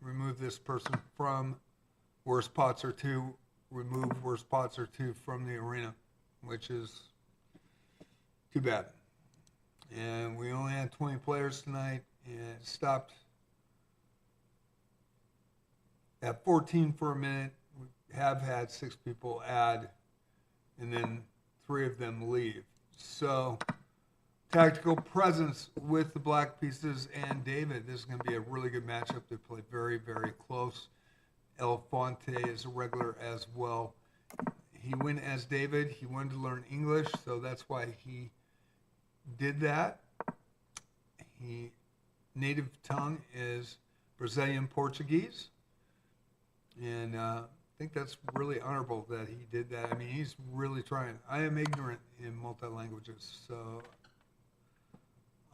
remove this person from Worst Pots are 2, remove Worst Pots are 2 from the arena, which is too bad. And we only had 20 players tonight, and it stopped at 14 for a minute. We have had 6 people add, and then 3 of them leave. So Tactical Presence with the Black Pieces and David. This is going to be a really good matchup. They play very, very close. El Fonte is a regular as well. He went as David. He wanted to learn English, so that's why he did that. He native tongue is Brazilian Portuguese, and I think that's really honorable that he did that. I mean, he's really trying. I am ignorant in multi-languages, so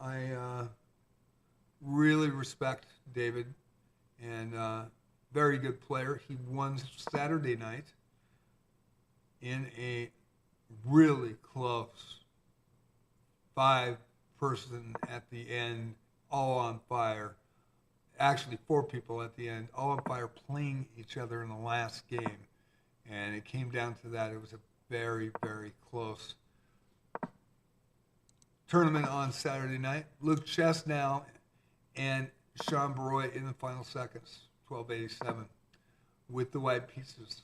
I really respect David, and very good player. He won Saturday night in a really close 5-person at the end, all on fire. actually 4 people at the end, all on fire, playing each other in the last game. And it came down to that. It was a very, very close tournament on Saturday night. Luke Chesnow and Sean Baroy in the final seconds, 12:87, with the white pieces.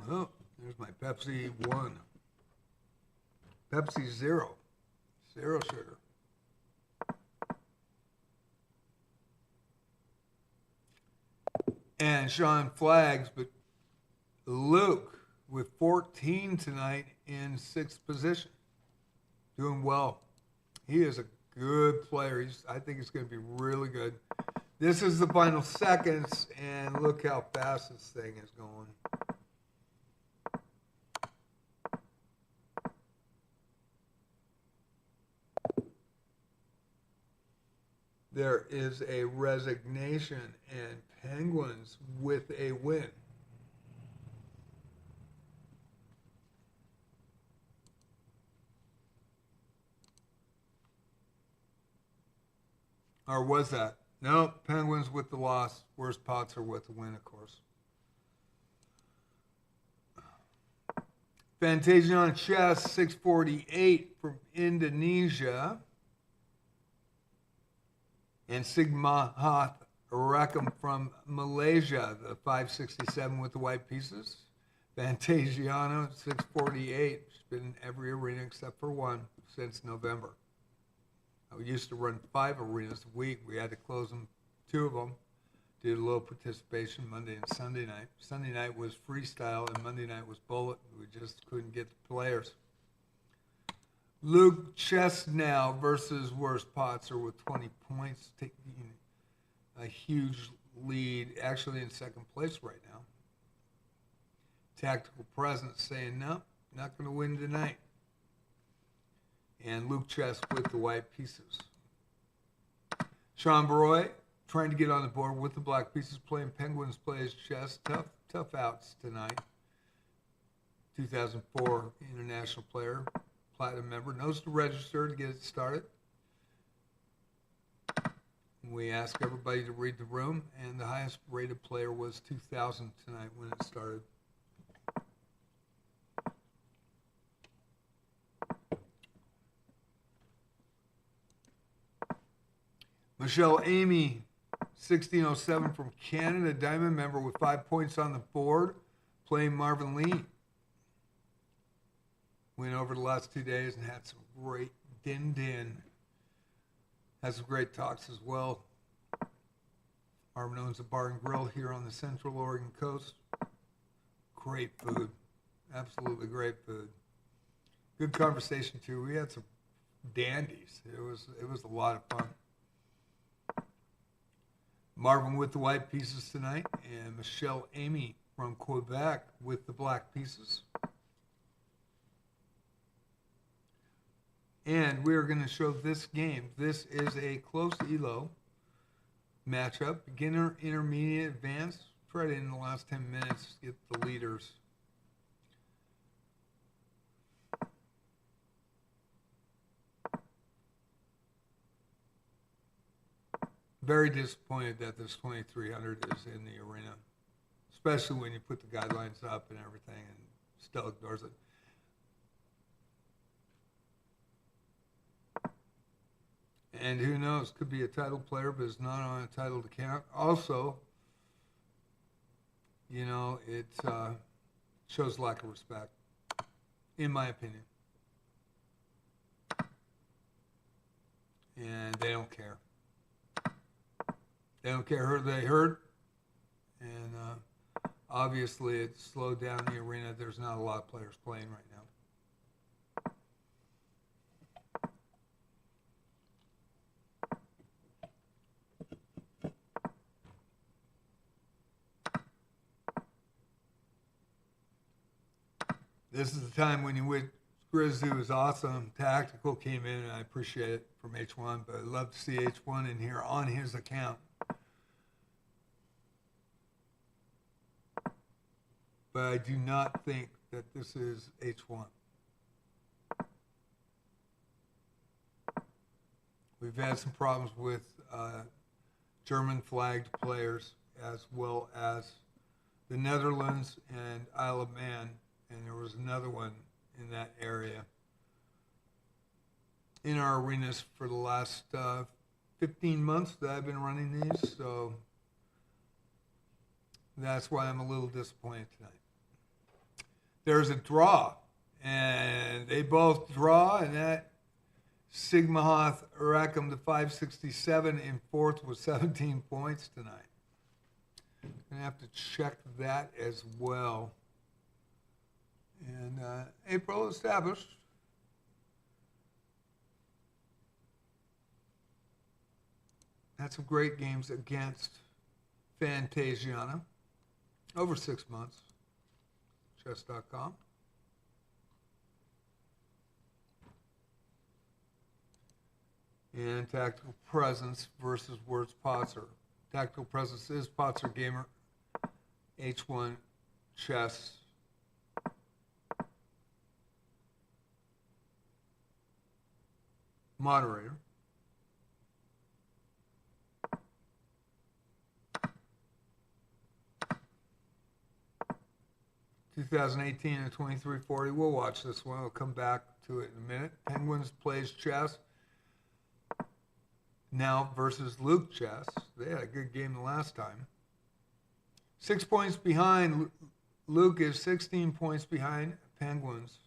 Oh, there's my Pepsi 1. Pepsi 0. 0 sugar. And Sean flags, but Luke with 14 tonight in 6th position. Doing well. He is a good player. I think he's going to be really good. This is the final seconds, and look how fast this thing is going. There is a resignation, and Penguins with a win. Or was that? No, Penguins with the loss. Worst Pots are with the win, of course. Fantasia on chess, 648 from Indonesia. And Sigmahath Rakam from Malaysia, the 567 with the white pieces. Fantasiano, 648. She's been in every arena except for one since November. We used to run 5 arenas a week. We had to close them, 2 of them. Did a little participation Monday and Sunday night. Sunday night was freestyle, and Monday night was bullet. We just couldn't get the players. Luke Chesnow versus Worst Potzer with 20 points, taking a huge lead, actually in 2nd place right now. Tactical Presence saying, no, not going to win tonight. And Luke Chess with the white pieces. Sean Baroy trying to get on the board with the black pieces, playing Penguins plays chess. Tough outs tonight. 2004 international player. Platinum member, knows to register to get it started. We ask everybody to read the room, and the highest rated player was 2000 tonight when it started. Michelle Amy, 1607 from Canada, diamond member with 5 points on the board, playing Marvin Lee. Went over the last 2 days and had some great din. Had some great talks as well. Marvin owns a bar and grill here on the Central Oregon coast. Great food. Absolutely great food. Good conversation too. We had some dandies. It was a lot of fun. Marvin with the white pieces tonight, and Michelle Amy from Quebec with the black pieces. And we're going to show this game. This is a close ELO matchup. Beginner, intermediate, advanced. Try to, in the last 10 minutes, get the leaders. Very disappointed that this 2300 is in the arena, especially when you put the guidelines up and everything and still ignores it. And who knows, could be a title player, but is not on a title to count. Also, you know, it shows lack of respect, in my opinion. And they don't care. They don't care who they hurt. And obviously, it's slowed down the arena. There's not a lot of players playing right now. This is the time when you would. Grizzu is awesome. Tactical came in, and I appreciate it from H1, but I'd love to see H1 in here on his account. but I do not think that this is H1. We've had some problems with German flagged players, as well as the Netherlands and Isle of Man, and there was another one in that area in our arenas for the last 15 months that I've been running these, so that's why I'm a little disappointed tonight. There's a draw, and they both draw, and that Sigma Hoth Rackham to 567 in fourth with 17 points tonight. Gonna have to check that as well. And April established. Had some great games against Fantasiana over 6 months. Chess.com. And Tactical Presence versus Words Potzer. Tactical Presence is Potzer Gamer, H1 Chess. Moderator. (2018) and 2340. We'll watch this one. I'll come back to it in a minute. Penguins plays chess. Now versus Luke Chess. They had a good game the last time. 6 points behind. Luke is 16 points behind Penguins.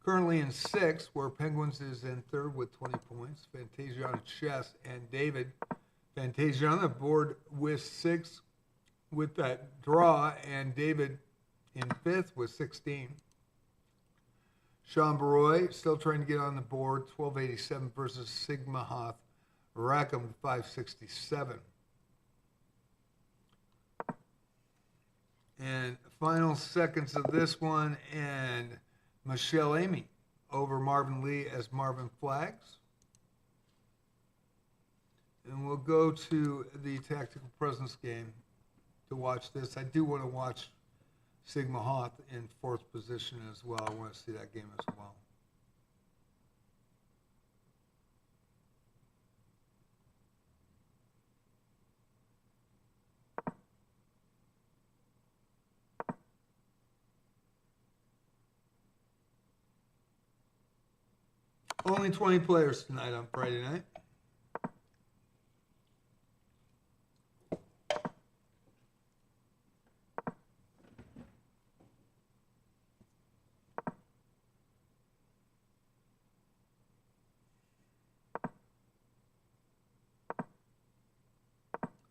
Currently in sixth, where Penguins is in third with 20 points. Fantasiana Chess and David. Fantasiana board with 6 with that draw, and David in fifth with 16. Sean Baroy still trying to get on the board. 1287 versus Sigma Hoth Rackham 567. And final seconds of this one, and Michelle Amy over Marvin Lee as Marvin flags. And we'll go to the Tactical Presence game to watch this. I do want to watch Sigma Hoth in fourth position as well. I want to see that game as well. Only 20 players tonight on Friday night.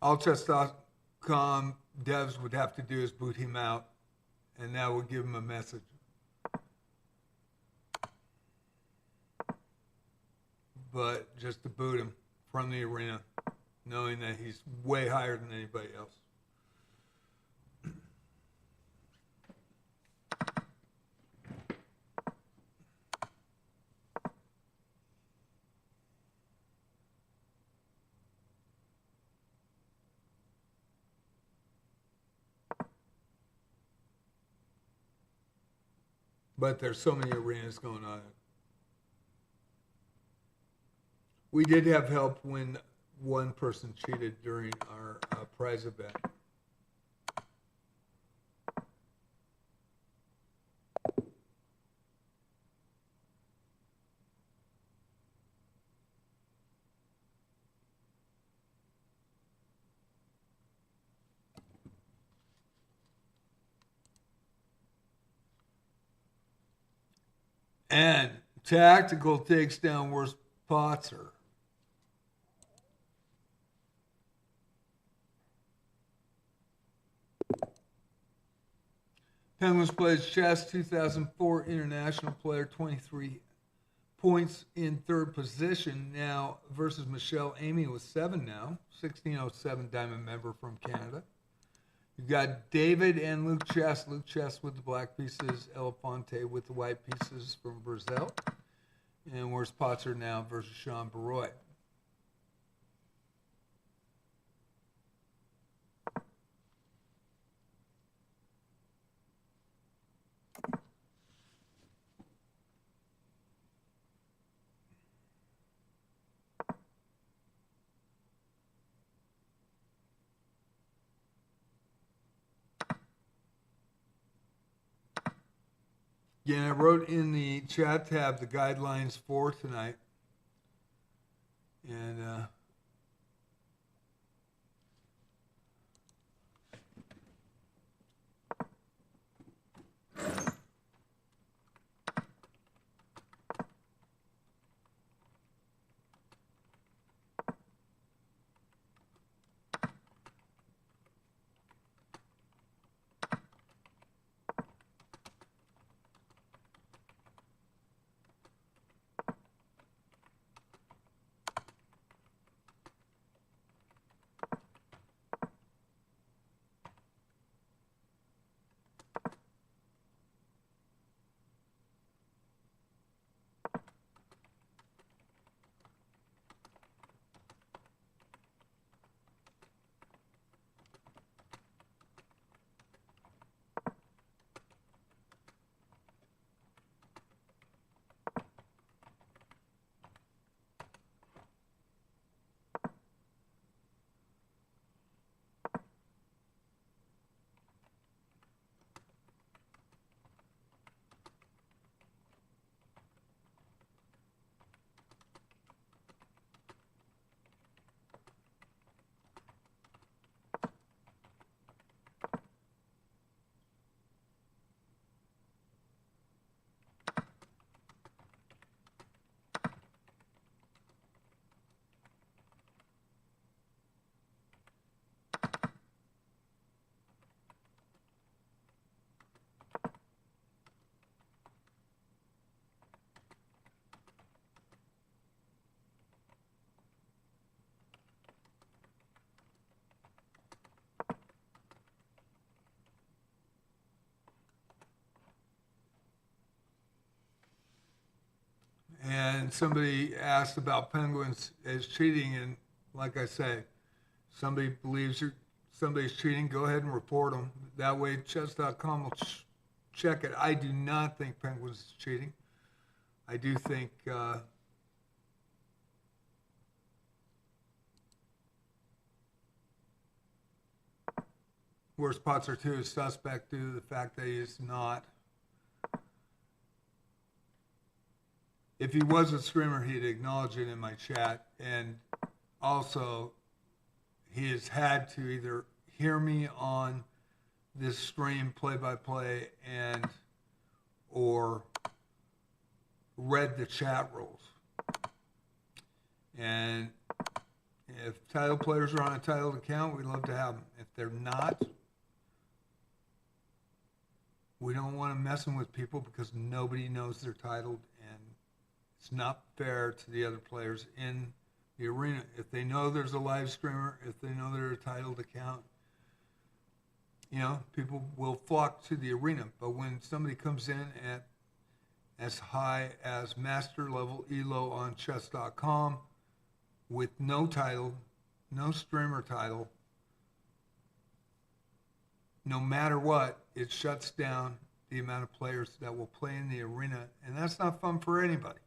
All chess.com devs would have to do is boot him out, and that would give him a message. But just to boot him from the arena, knowing that he's way higher than anybody else. But there's so many arenas going on. We did have help when one person cheated during our prize event. And Tactical takes down Worst Potzer. Penguins plays chess, 2004 international player, 23 points in third position now versus Michelle Amy with 7 now, 1607 Diamond member from Canada. You've got David and Luke Chess with the black pieces, Elefante with the white pieces from Brazil. And Worst Potzer now versus Sean Baroy. Again, I wrote in the chat tab the guidelines for tonight. And and somebody asked about penguins as cheating, and like I say, somebody believes somebody's cheating, go ahead and report them. That way, chess.com will check it. I do not think penguins is cheating. I do think worst pots are too suspect due to the fact that he is not. If he was a streamer, he'd acknowledge it in my chat. And also, he has had to either hear me on this stream play-by-play and or read the chat rules. And if title players are on a titled account, we'd love to have them. If they're not, we don't want to messing with people because nobody knows they're titled, and it's not fair to the other players in the arena. If they know there's a live streamer, if they know they're a titled account, you know, people will flock to the arena. But when somebody comes in at as high as master level ELO on chess.com with no title, no streamer title, no matter what, it shuts down the amount of players that will play in the arena, and that's not fun for anybody.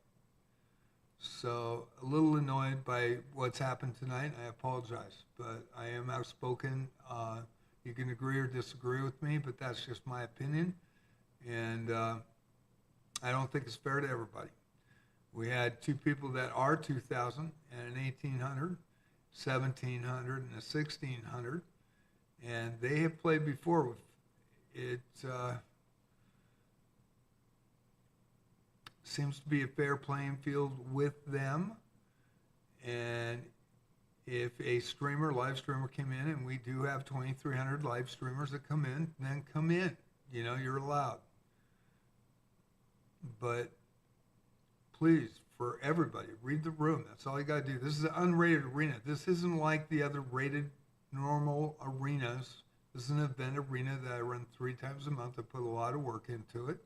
So a little annoyed by what's happened tonight. I apologize, but I am outspoken. You can agree or disagree with me, but that's just my opinion, and I don't think it's fair to everybody. We had two people that are 2,000 and an 1,800, 1,700, and a 1,600, and they have played before. It seems to be a fair playing field with them, and if a streamer, live streamer came in, and we do have 2,300 live streamers that come in, then come in. You know, you're allowed. But please, for everybody, read the room. That's all you got to do. This is an unrated arena. This isn't like the other rated normal arenas. This is an event arena that I run 3 times a month. I put a lot of work into it.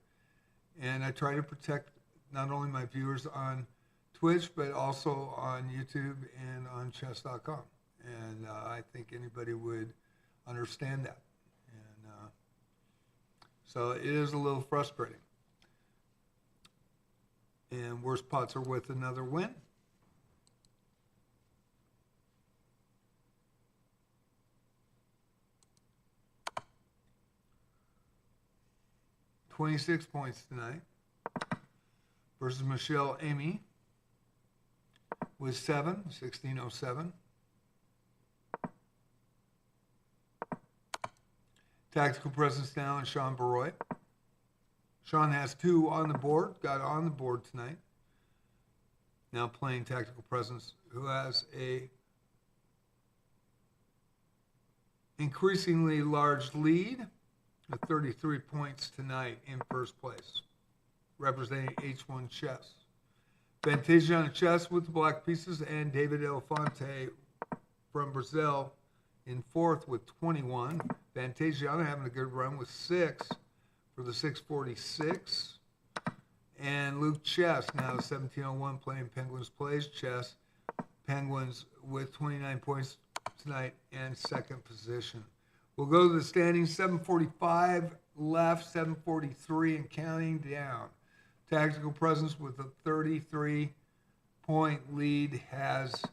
And I try to protect not only my viewers on Twitch, but also on YouTube and on chess.com. And I think anybody would understand that. And so it is a little frustrating. And worst pots are with another win. 26 points tonight. Versus Michelle Amy with 7, 1607. Tactical presence now in Sean Baroy. Sean has 2 on the board, got on the board tonight. Now playing tactical presence, who has a increasingly large lead of 33 points tonight in first place, representing H1 chess. Fantasia on chess with the black pieces, and David Elefante from Brazil in fourth with 21. Fantasiana having a good run with 6 for the 646. And Luke Chess, now 1701, playing Penguins Plays Chess. Penguins with 29 points tonight and second position. We'll go to the standings. 7:45 left, 7:43 and counting down. Tactical presence with a 33-point lead has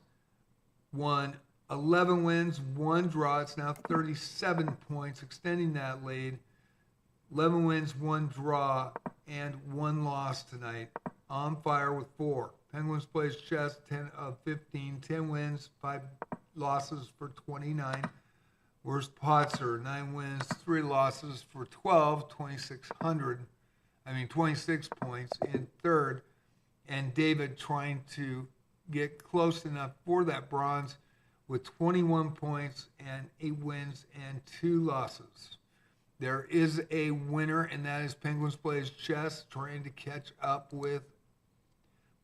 won 11 wins, 1 draw. It's now 37 points, extending that lead. 11 wins, 1 draw, and 1 loss tonight. On fire with 4. Penguins Plays Chess, 10 of 15, 10 wins, 5 losses for 29. Worst Potzer, 9 wins, 3 losses for 26 points in third. And David trying to get close enough for that bronze with 21 points and 8 wins and 2 losses. There is a winner, and that is Penguins Plays Chess, trying to catch up with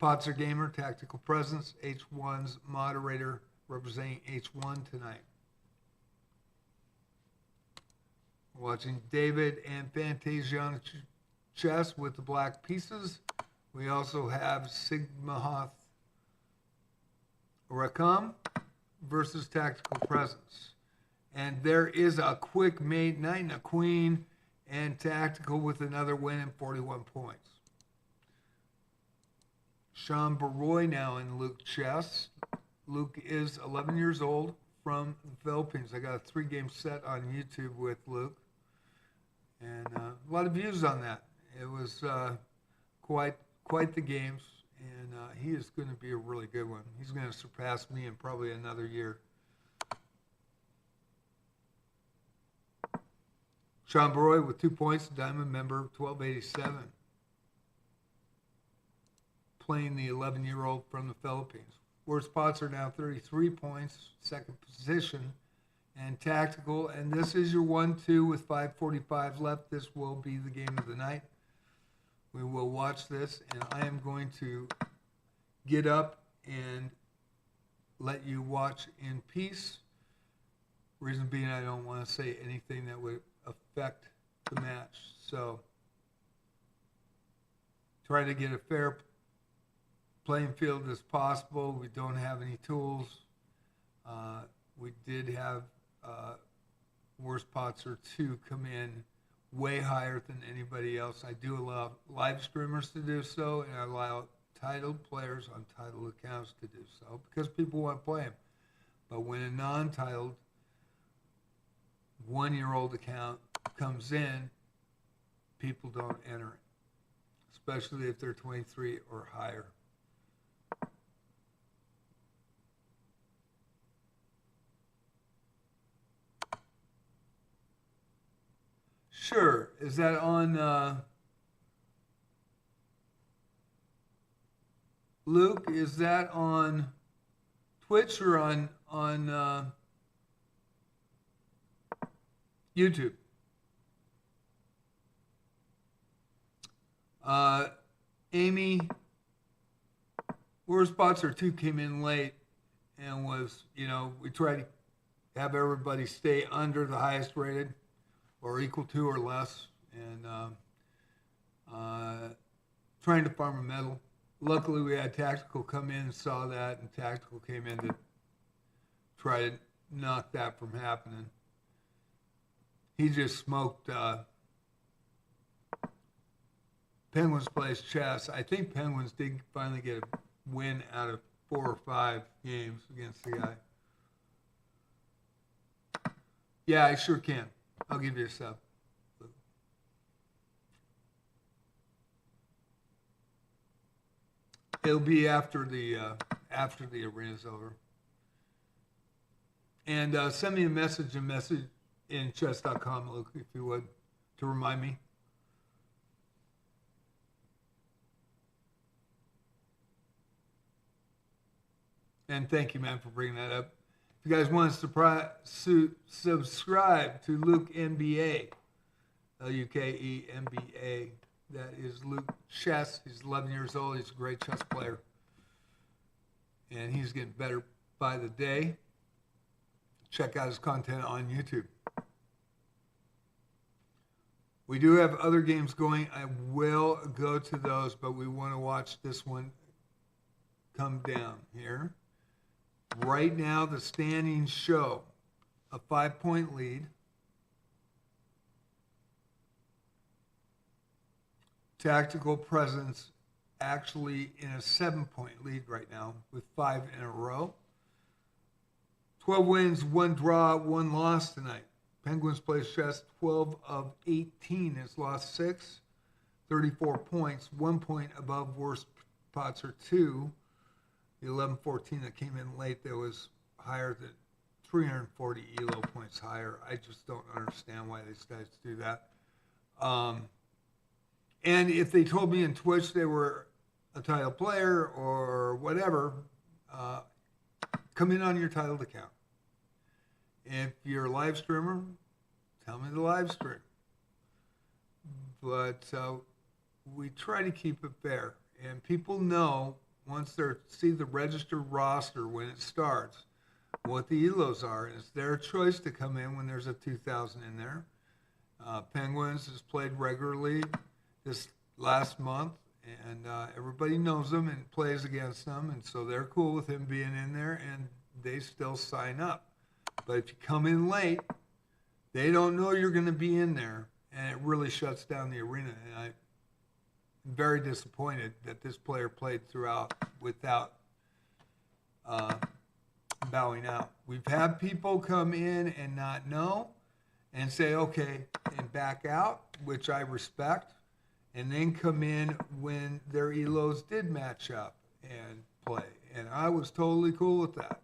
Potzer Gamer, Tactical Presence, H1's moderator, representing H1 tonight. Watching David and Fantasia on chess with the black pieces. We also have Sigmahoth Rakam versus Tactical Presence. And there is a quick mate, knight and a queen, and Tactical with another win and 41 points. Sean Baroy now in Luke Chess. Luke is 11 years old from the Philippines. I got a 3-game set on YouTube with Luke. And a lot of views on that. It was quite the games, and he is going to be a really good one. He's going to surpass me in probably another year. Sean Baroy with 2 points, Diamond member, 1287. Playing the 11-year-old from the Philippines. Worst spots are now 33 points, second position, and Tactical. And this is your 1-2 with 5:45 left. This will be the game of the night. We will watch this, and I am going to get up and let you watch in peace. Reason being, I don't want to say anything that would affect the match. So try to get a fair playing field as possible. We don't have any tools. We did have Worst Potzer 2 come in way higher than anybody else. I do allow live streamers to do so, and I allow titled players on titled accounts to do so because people want to play them. But when a non-titled 1-year-old account comes in, people don't enter it, especially if they're 23 or higher. Sure. Is that on Luke? Is that on Twitch or on YouTube? Amy, Worst Potzer 2 came in late and was, we tried to have everybody stay under the highest rated or equal to or less, and trying to farm a medal. Luckily, we had Tactical come in and saw that, and Tactical came in to try to knock that from happening. He just smoked Penguins Plays Chess. I think Penguins did finally get a win out of 4 or 5 games against the guy. Yeah, I sure can. I'll give you a sub. It'll be after the arena's over. And send me a message in chess.com, Luke, if you would, to remind me. And thank you, man, for bringing that up. If you guys want to subscribe to Luke NBA, LUKEMBA, that is Luke Chess. He's 11 years old. He's a great chess player. And he's getting better by the day. Check out his content on YouTube. We do have other games going. I will go to those, but we want to watch this one come down here. Right now, the standings show a 5-point lead. Tactical Presence actually in a 7-point lead right now with 5 in a row. 12 wins, 1 draw, 1 loss tonight. Penguins plays chess 12 of 18 has lost 6, 34 points, 1 point above worst pots are 2. The 11-14 that came in late that was higher than 340 ELO points higher. I just don't understand why these guys do that. And if they told me in Twitch they were a title player or whatever, come in on your titled account. If you're a live streamer, tell me the live stream. But we try to keep it fair. And people know once they see the registered roster when it starts, what the ELOs are. And it's their choice to come in when there's a 2,000 in there. Penguins has played regularly this last month, and everybody knows them and plays against them, and so they're cool with him being in there, and they still sign up. But if you come in late, they don't know you're going to be in there, and it really shuts down the arena. And I'm very disappointed that this player played throughout without bowing out. We've had people come in and not know and say, okay, and back out, which I respect, and then come in when their ELOs did match up and play. And I was totally cool with that.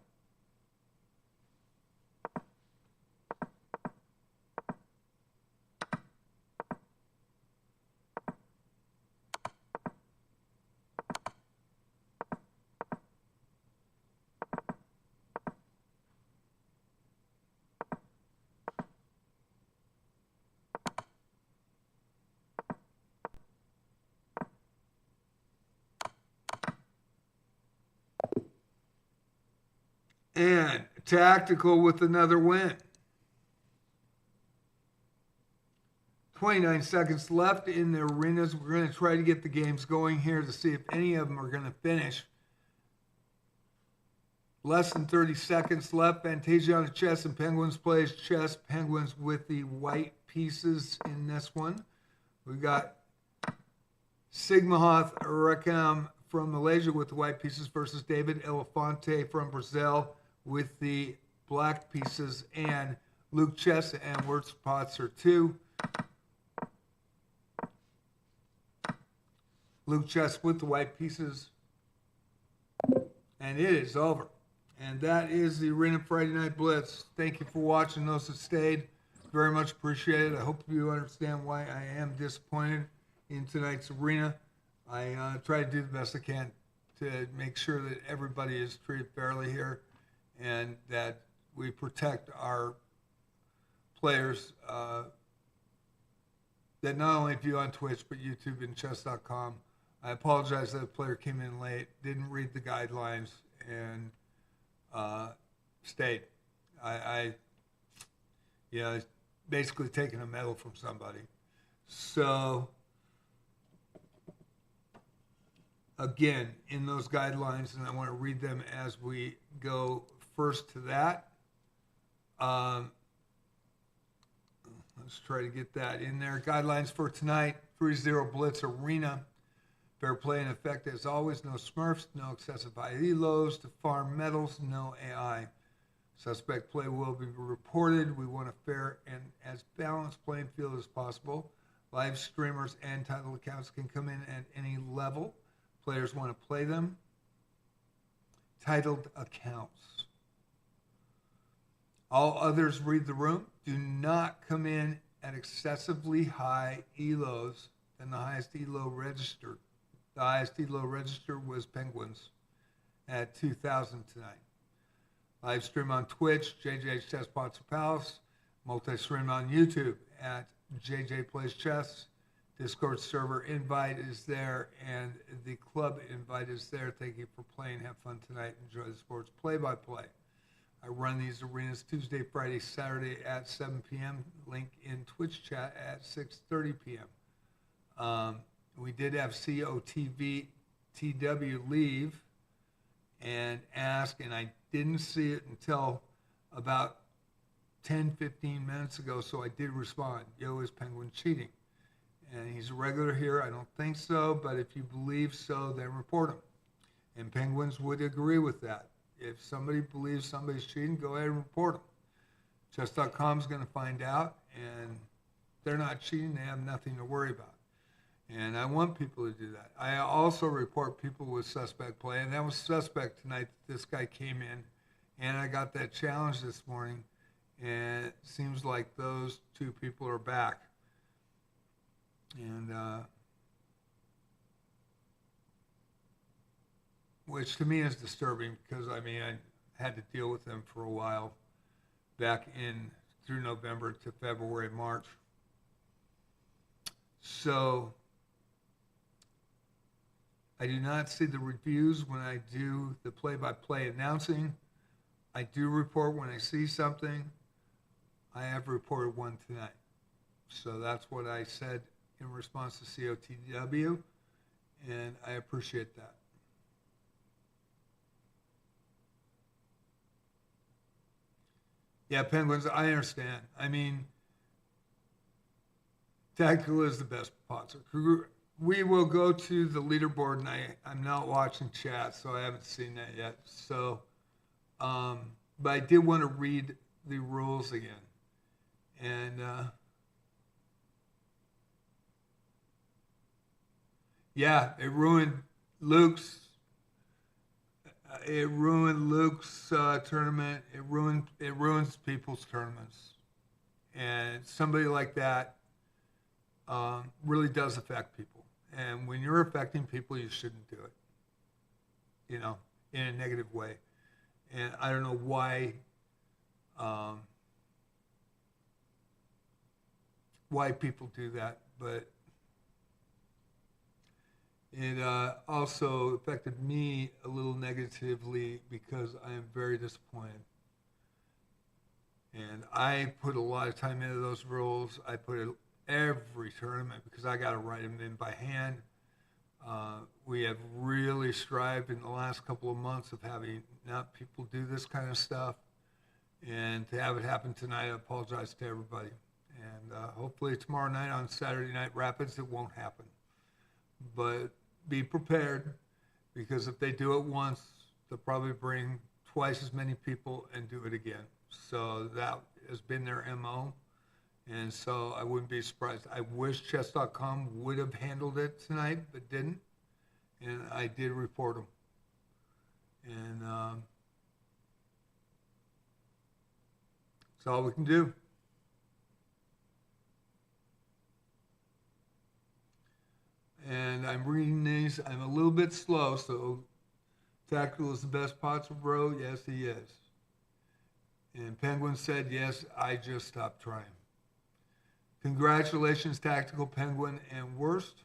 And Tactical with another win. 29 seconds left in the arenas. We're going to try to get the games going here to see if any of them are going to finish. Less than 30 seconds left. Fantasia on the chess and Penguins plays chess. Penguins with the white pieces in this one. We got Sigmahoth Rekam from Malaysia with the white pieces versus David Elefante from Brazil with the black pieces, and Luke Chess and Words Pots are 2. Luke Chess with the white pieces, and it is over. And that is the Arena Friday Night Blitz. Thank you for watching, those that stayed. Very much appreciated. I hope you understand why I am disappointed in tonight's arena. I try to do the best I can to make sure that everybody is treated fairly here and that we protect our players that not only view on Twitch but YouTube and chess.com. I apologize that a player came in late, didn't read the guidelines, and stayed. I basically taking a medal from somebody. So, again, in those guidelines, and I want to read them as we go first to that. Let's try to get that in there. Guidelines for tonight, 3-0 Blitz Arena. Fair play in effect as always. No Smurfs, no excessive IELOs to farm medals, no AI. Suspect play will be reported. We want a fair and as balanced playing field as possible. Live streamers and title accounts can come in at any level. players want to play them. Titled accounts. All others read the room. Do not come in at excessively high ELOs than the highest ELO registered. The highest ELO registered was Penguins at 2,000 tonight. Live stream on Twitch, JJ Chess Boxer Palace. Multi-stream on YouTube at JJ Plays Chess. Discord server invite is there, and the club invite is there. Thank you for playing. Have fun tonight. Enjoy the sports play-by-play. I run these arenas Tuesday, Friday, Saturday at 7 p.m. Link in Twitch chat at 6:30 p.m. We did have COTV TW leave and ask, and I didn't see it until about 10, 15 minutes ago, so I did respond. Yo, is Penguin cheating? And he's a regular here. I don't think so, but if you believe so, then report him. And Penguins would agree with that. If somebody believes somebody's cheating, go ahead and report them. Chess.com is going to find out, and they're not cheating. They have nothing to worry about. And I want people to do that. I also report people with suspect play, and that was suspect tonight. This guy came in, and I got that challenge this morning, and it seems like those two people are back. And which to me is disturbing because, I mean, I had to deal with them for a while back in through November to February, March. So I do not see the reviews when I do the play-by-play announcing. I do report when I see something. I have reported one tonight. So that's what I said in response to COTW, and I appreciate that. Yeah, Penguins, I understand. I mean, tactical is the best sponsor. We will go to the leaderboard, and I'm not watching chat, so I haven't seen that yet. So, but I did want to read the rules again. And yeah, it ruined Luke's tournament. It ruins people's tournaments, and somebody like that really does affect people. And when you're affecting people, you shouldn't do it, you know, in a negative way. And I don't know why people do that, but it also affected me a little negatively because I am very disappointed. And I put a lot of time into those rules. I put it every tournament because I got to write them in by hand. We have really strived in the last couple of months of having not people do this kind of stuff. And to have it happen tonight, I apologize to everybody. And hopefully tomorrow night on Saturday Night Rapids, it won't happen. But be prepared, because if they do it once, they'll probably bring twice as many people and do it again. So that has been their MO. And so I wouldn't be surprised. I wish chess.com would have handled it tonight, but didn't. And I did report them. And that's all we can do. And I'm reading these. I'm a little bit slow, so Tactical is the best Potts bro. Yes, he is. And Penguin said, yes, I just stopped trying. Congratulations, Tactical, Penguin, and Worst.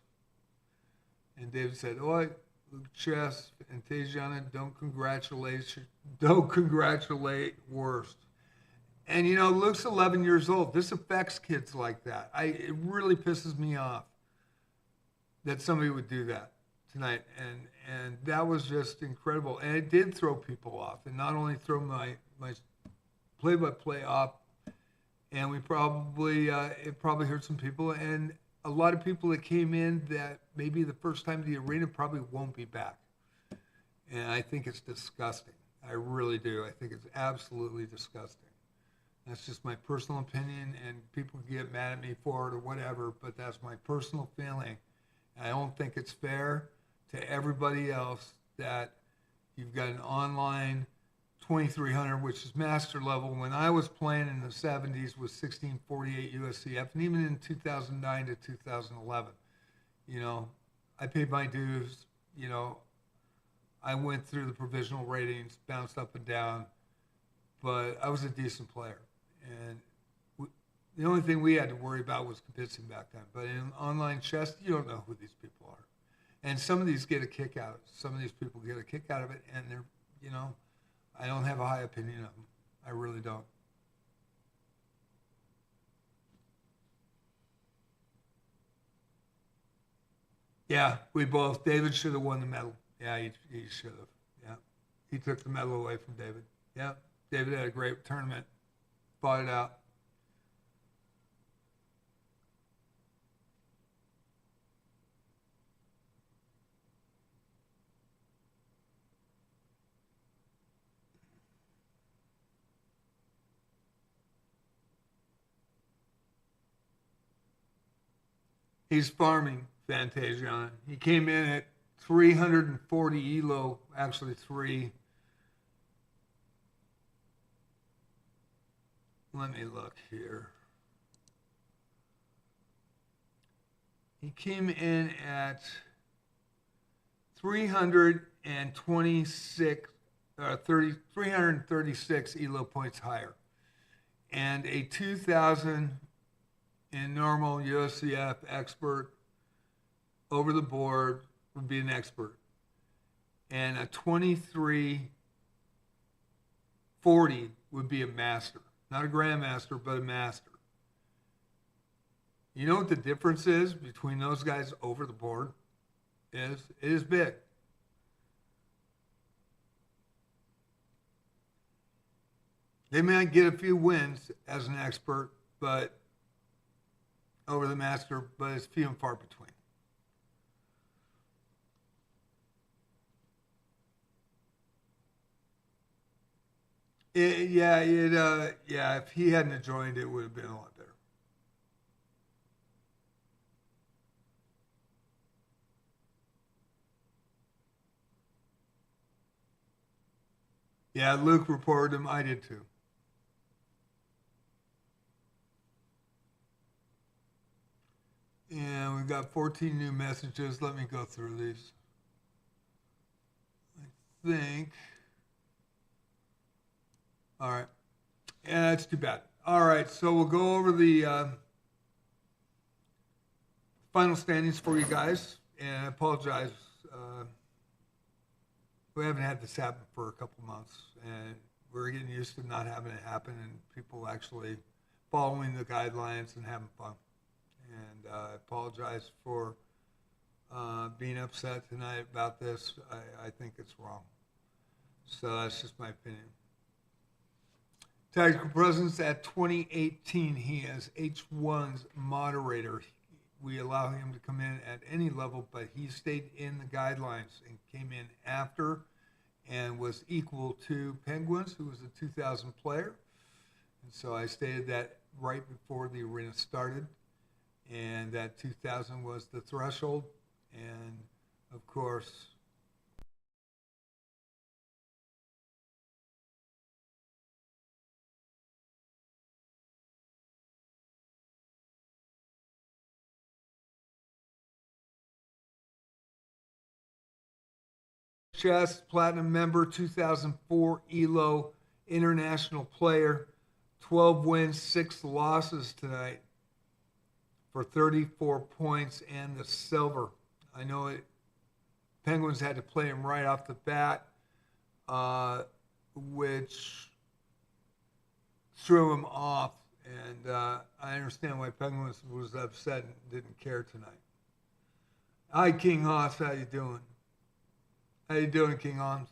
And David said, oi, Luke Chess and Tejana, don't congratulate Worst. And, you know, Luke's 11 years old. This affects kids like that. It really pisses me off that somebody would do that tonight. And that was just incredible. And it did throw people off. And not only throw my play-by-play off, and we probably, it probably hurt some people. And a lot of people that came in that maybe the first time to the arena probably won't be back. And I think it's disgusting. I really do. I think it's absolutely disgusting. That's just my personal opinion, and people can get mad at me for it or whatever, but that's my personal feeling. I don't think it's fair to everybody else that you've got an online 2300, which is master level. When I was playing in the 70s with 1648 USCF, and even in 2009 to 2011, you know, I paid my dues. You know, I went through the provisional ratings, bounced up and down, but I was a decent player. And the only thing we had to worry about was convincing back then. But in online chess, you don't know who these people are. And some of these get a kick out of it. Some of these people get a kick out of it, and they're, you know, I don't have a high opinion of them. I really don't. Yeah, we both. David should have won the medal. Yeah, he should have. Yeah, he took the medal away from David. Yeah, David had a great tournament. Fought it out. He's farming Fantasia. He came in at 340 elo, actually three. Let me look here. He came in at 326, 336 elo points higher, and a 2,000 in normal USCF expert over the board would be an expert, and a 2340 would be a master, not a grandmaster, but a master. You know what the difference is between those guys over the board is? It is big. They might get a few wins as an expert, but over the master, but it's few and far between. Yeah, if he hadn't joined, it would have been a lot better. Yeah, Luke reported him. I did too. And we've got 14 new messages. Let me go through these. I think. All right. Yeah, that's too bad. All right, so we'll go over the final standings for you guys. And I apologize. We haven't had this happen for a couple months, and we're getting used to not having it happen and people actually following the guidelines and having fun. And I apologize for being upset tonight about this. I think it's wrong. So that's just my opinion. Tactical presence at 2018. He is H1's moderator. We allow him to come in at any level, but he stayed in the guidelines and came in after and was equal to Penguins, who was a 2000 player. And so I stated that right before the arena started, and that 2000 was the threshold. And of course, chess platinum member, 2004 elo international player, 12 wins, 6 losses tonight for 34 points and the silver. I know it. Penguins had to play him right off the bat, which threw him off, and I understand why Penguins was upset and didn't care tonight. Hi, King Haas, how you doing? How you doing, King Hans?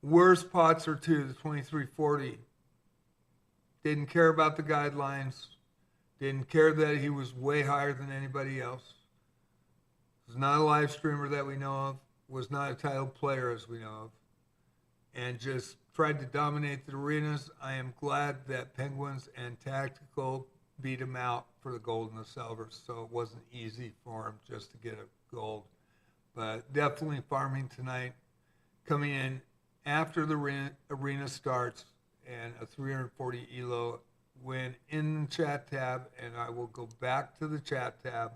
Worst Potts are two, the 2340. Didn't care about the guidelines. Didn't care that he was way higher than anybody else. Was not a live streamer that we know of. Was not a titled player as we know of. And just tried to dominate the arenas. I am glad that Penguins and Tactical beat him out for the gold and the silver, so it wasn't easy for him just to get a gold. But definitely farming tonight, coming in after the arena starts, and a 340 elo win in the chat tab, and I will go back to the chat tab,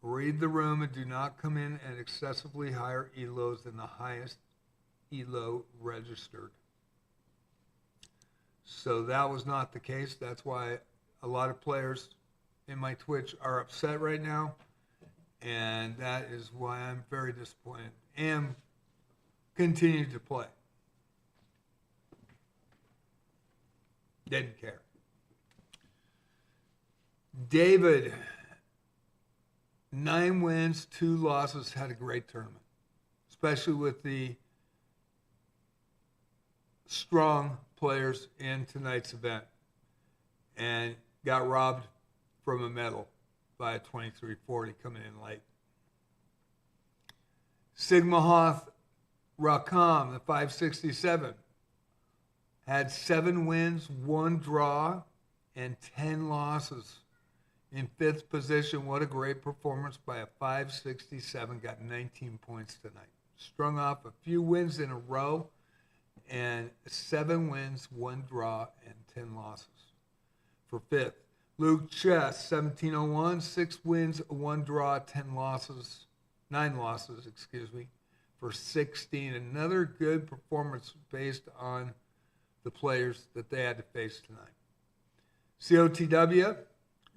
read the room, and do not come in at excessively higher elos than the highest elo registered. So that was not the case. That's why a lot of players in my Twitch are upset right now, and that is why I'm very disappointed and continue to play. Didn't care. David, 9 wins, 2 losses, had a great tournament, especially with the strong players in tonight's event, and got robbed from a medal by a 2340 coming in late. Sigma Hoth Rakam, the 567, had 7 wins, 1 draw, and 10 losses. In 5th position, what a great performance by a 567, got 19 points tonight. Strung off a few wins in a row, and 7 wins, 1 draw, and 10 losses. For 5th, Luke Chess, 1701, 6 wins, 1 draw, 9 losses, for 16. Another good performance based on the players that they had to face tonight. COTW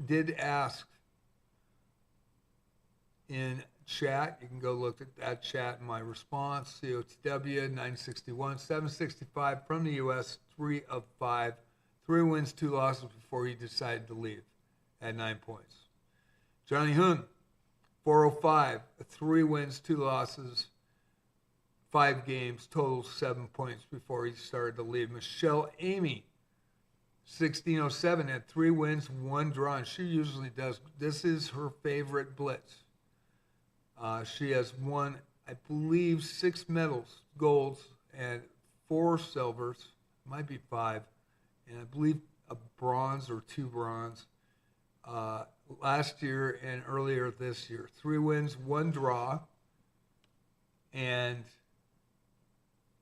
did ask in chat. You can go look at that chat in my response. COTW 961, 765 from the U.S., 3 of 5, 3 wins, 2 losses before he decided to leave at 9 points. Johnny Hoon, 405, 3 wins, 2 losses, 5 games, total 7 points before he started to leave. Michelle Amy, 1607, had 3 wins, 1 draw, and she usually does. This is her favorite Blitz. She has won, I believe, 6 medals, golds, and 4 silvers, might be 5, and I believe a bronze or 2 bronze last year and earlier this year. 3 wins, 1 draw, and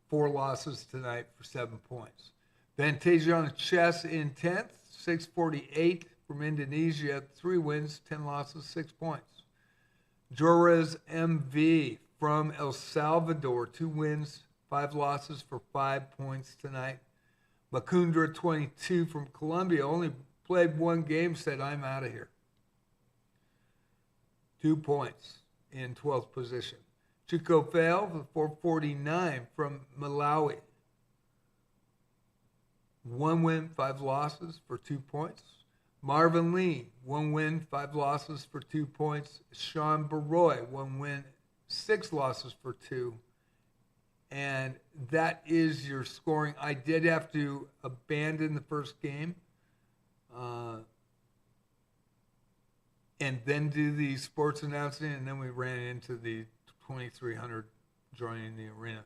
4 losses tonight for 7 points. Vantasia Chess in 10th, 648 from Indonesia, 3 wins, 10 losses, 6 points. Jorez MV from El Salvador, 2 wins, 5 losses for 5 points tonight. Macundra 22 from Colombia, only played 1 game, said, I'm out of here. 2 points in 12th position. Chico Fail, 449 from Malawi. 1 win, 5 losses for 2 points. Marvin Lee, 1 win, 5 losses for 2 points. Sean Baroy, 1 win, 6 losses for 2. And that is your scoring. I did have to abandon the first game and then do the sports announcing, and then we ran into the 2300 joining the arena.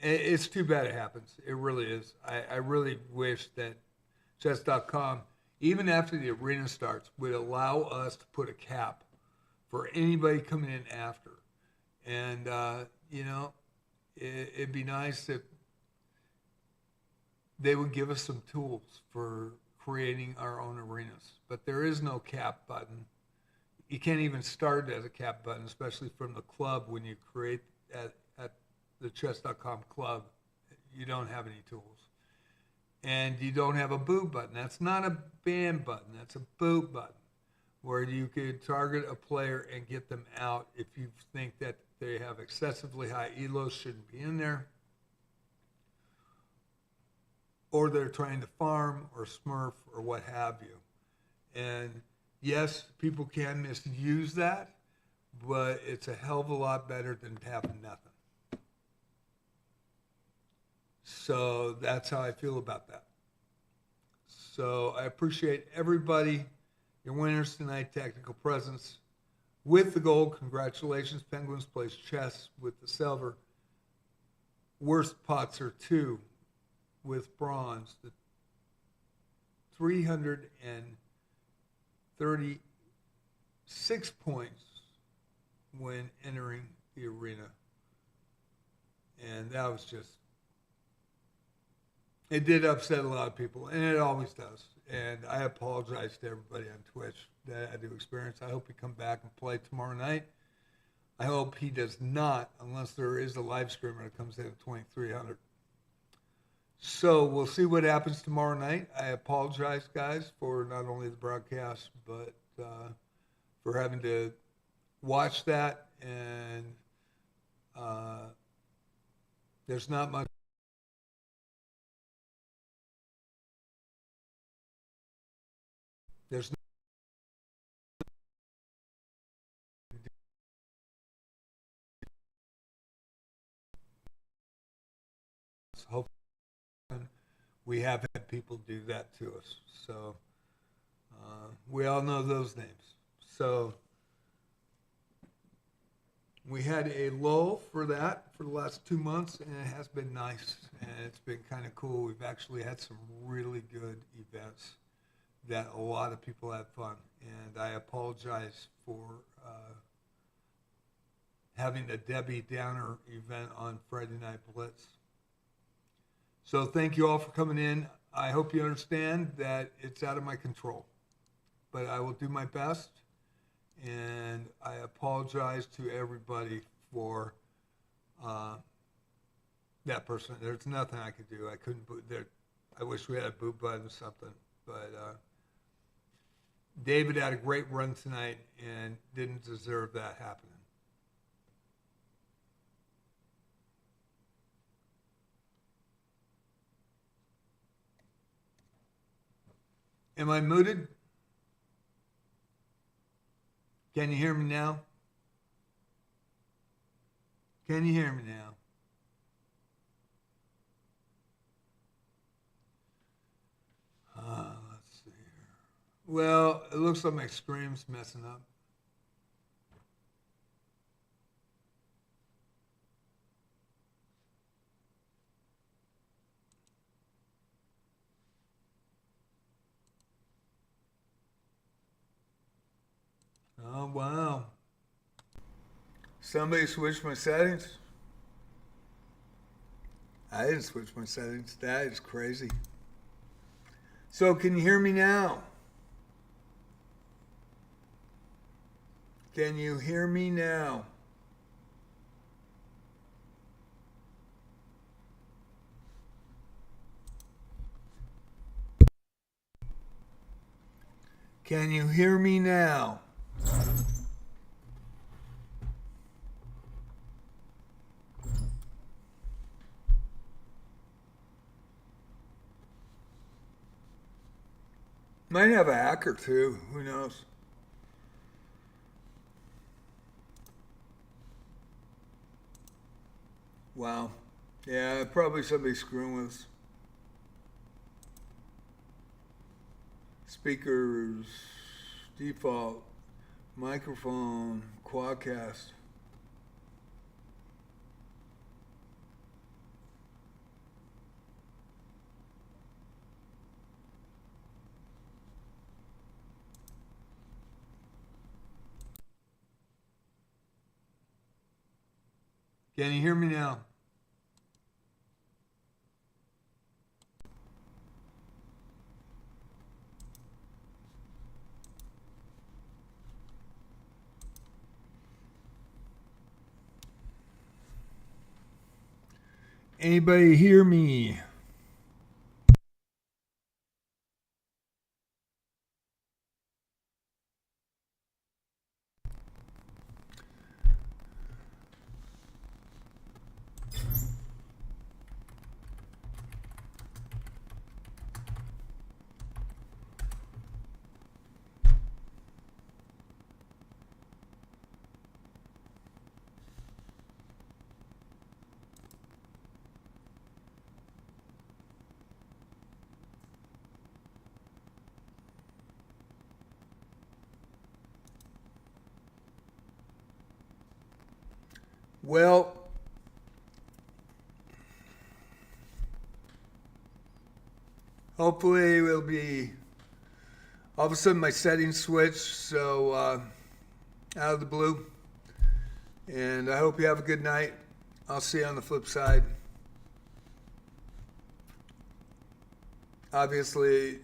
It's too bad it happens. It really is. I really wish that chess.com, even after the arena starts, would allow us to put a cap for anybody coming in after. And, it'd be nice if they would give us some tools for creating our own arenas. But there is no cap button. You can't even start as a cap button, especially from the club when you create at the chess.com club. You don't have any tools. And you don't have a boo button. That's not a ban button. That's a boo button, where you could target a player and get them out if you think that they have excessively high elos, shouldn't be in there, or they're trying to farm or smurf or what have you. And yes, people can misuse that, but it's a hell of a lot better than having nothing. So that's how I feel about that. So I appreciate everybody. Your winners tonight, Tactical Presence with the gold. Congratulations. Penguins plays chess with the silver. Worst pots are 2. with bronze, the 336 points when entering the arena. And that was just, it did upset a lot of people, and it always does. And I apologize to everybody on Twitch that I had to experience. I hope he come back and play tomorrow night. I hope he does not, unless there is a live streamer that comes in at 2,300. So we'll see what happens tomorrow night. I apologize, guys, for not only the broadcast, but for having to watch that. And there's not much. There's hopefully we have had people do that to us. So we all know those names. So we had a lull for that for the last 2 months, and it has been nice, and it's been kind of cool. We've actually had some really good events that a lot of people had fun, and I apologize for having a Debbie Downer event on Friday Night Blitz. So thank you all for coming in. I hope you understand that it's out of my control, but I will do my best. And I apologize to everybody for that person. There's nothing I could do. I couldn't boot there. I wish we had a boot button or something. But David had a great run tonight and didn't deserve that happening. Am I muted? Can you hear me now? Can you hear me now? Let's see here. Well, it looks like my screen's messing up. Oh, wow. Somebody switched my settings? I didn't switch my settings. That is crazy. So can you hear me now? Can you hear me now? Can you hear me now? Might have a hacker too. Who knows? Wow. Yeah, probably somebody screwing with us. Speakers, default, microphone, quadcast. Can you hear me now? Anybody hear me? Well, hopefully it'll be, all of a sudden my settings switched, so out of the blue. And I hope you have a good night. I'll see you on the flip side. Obviously,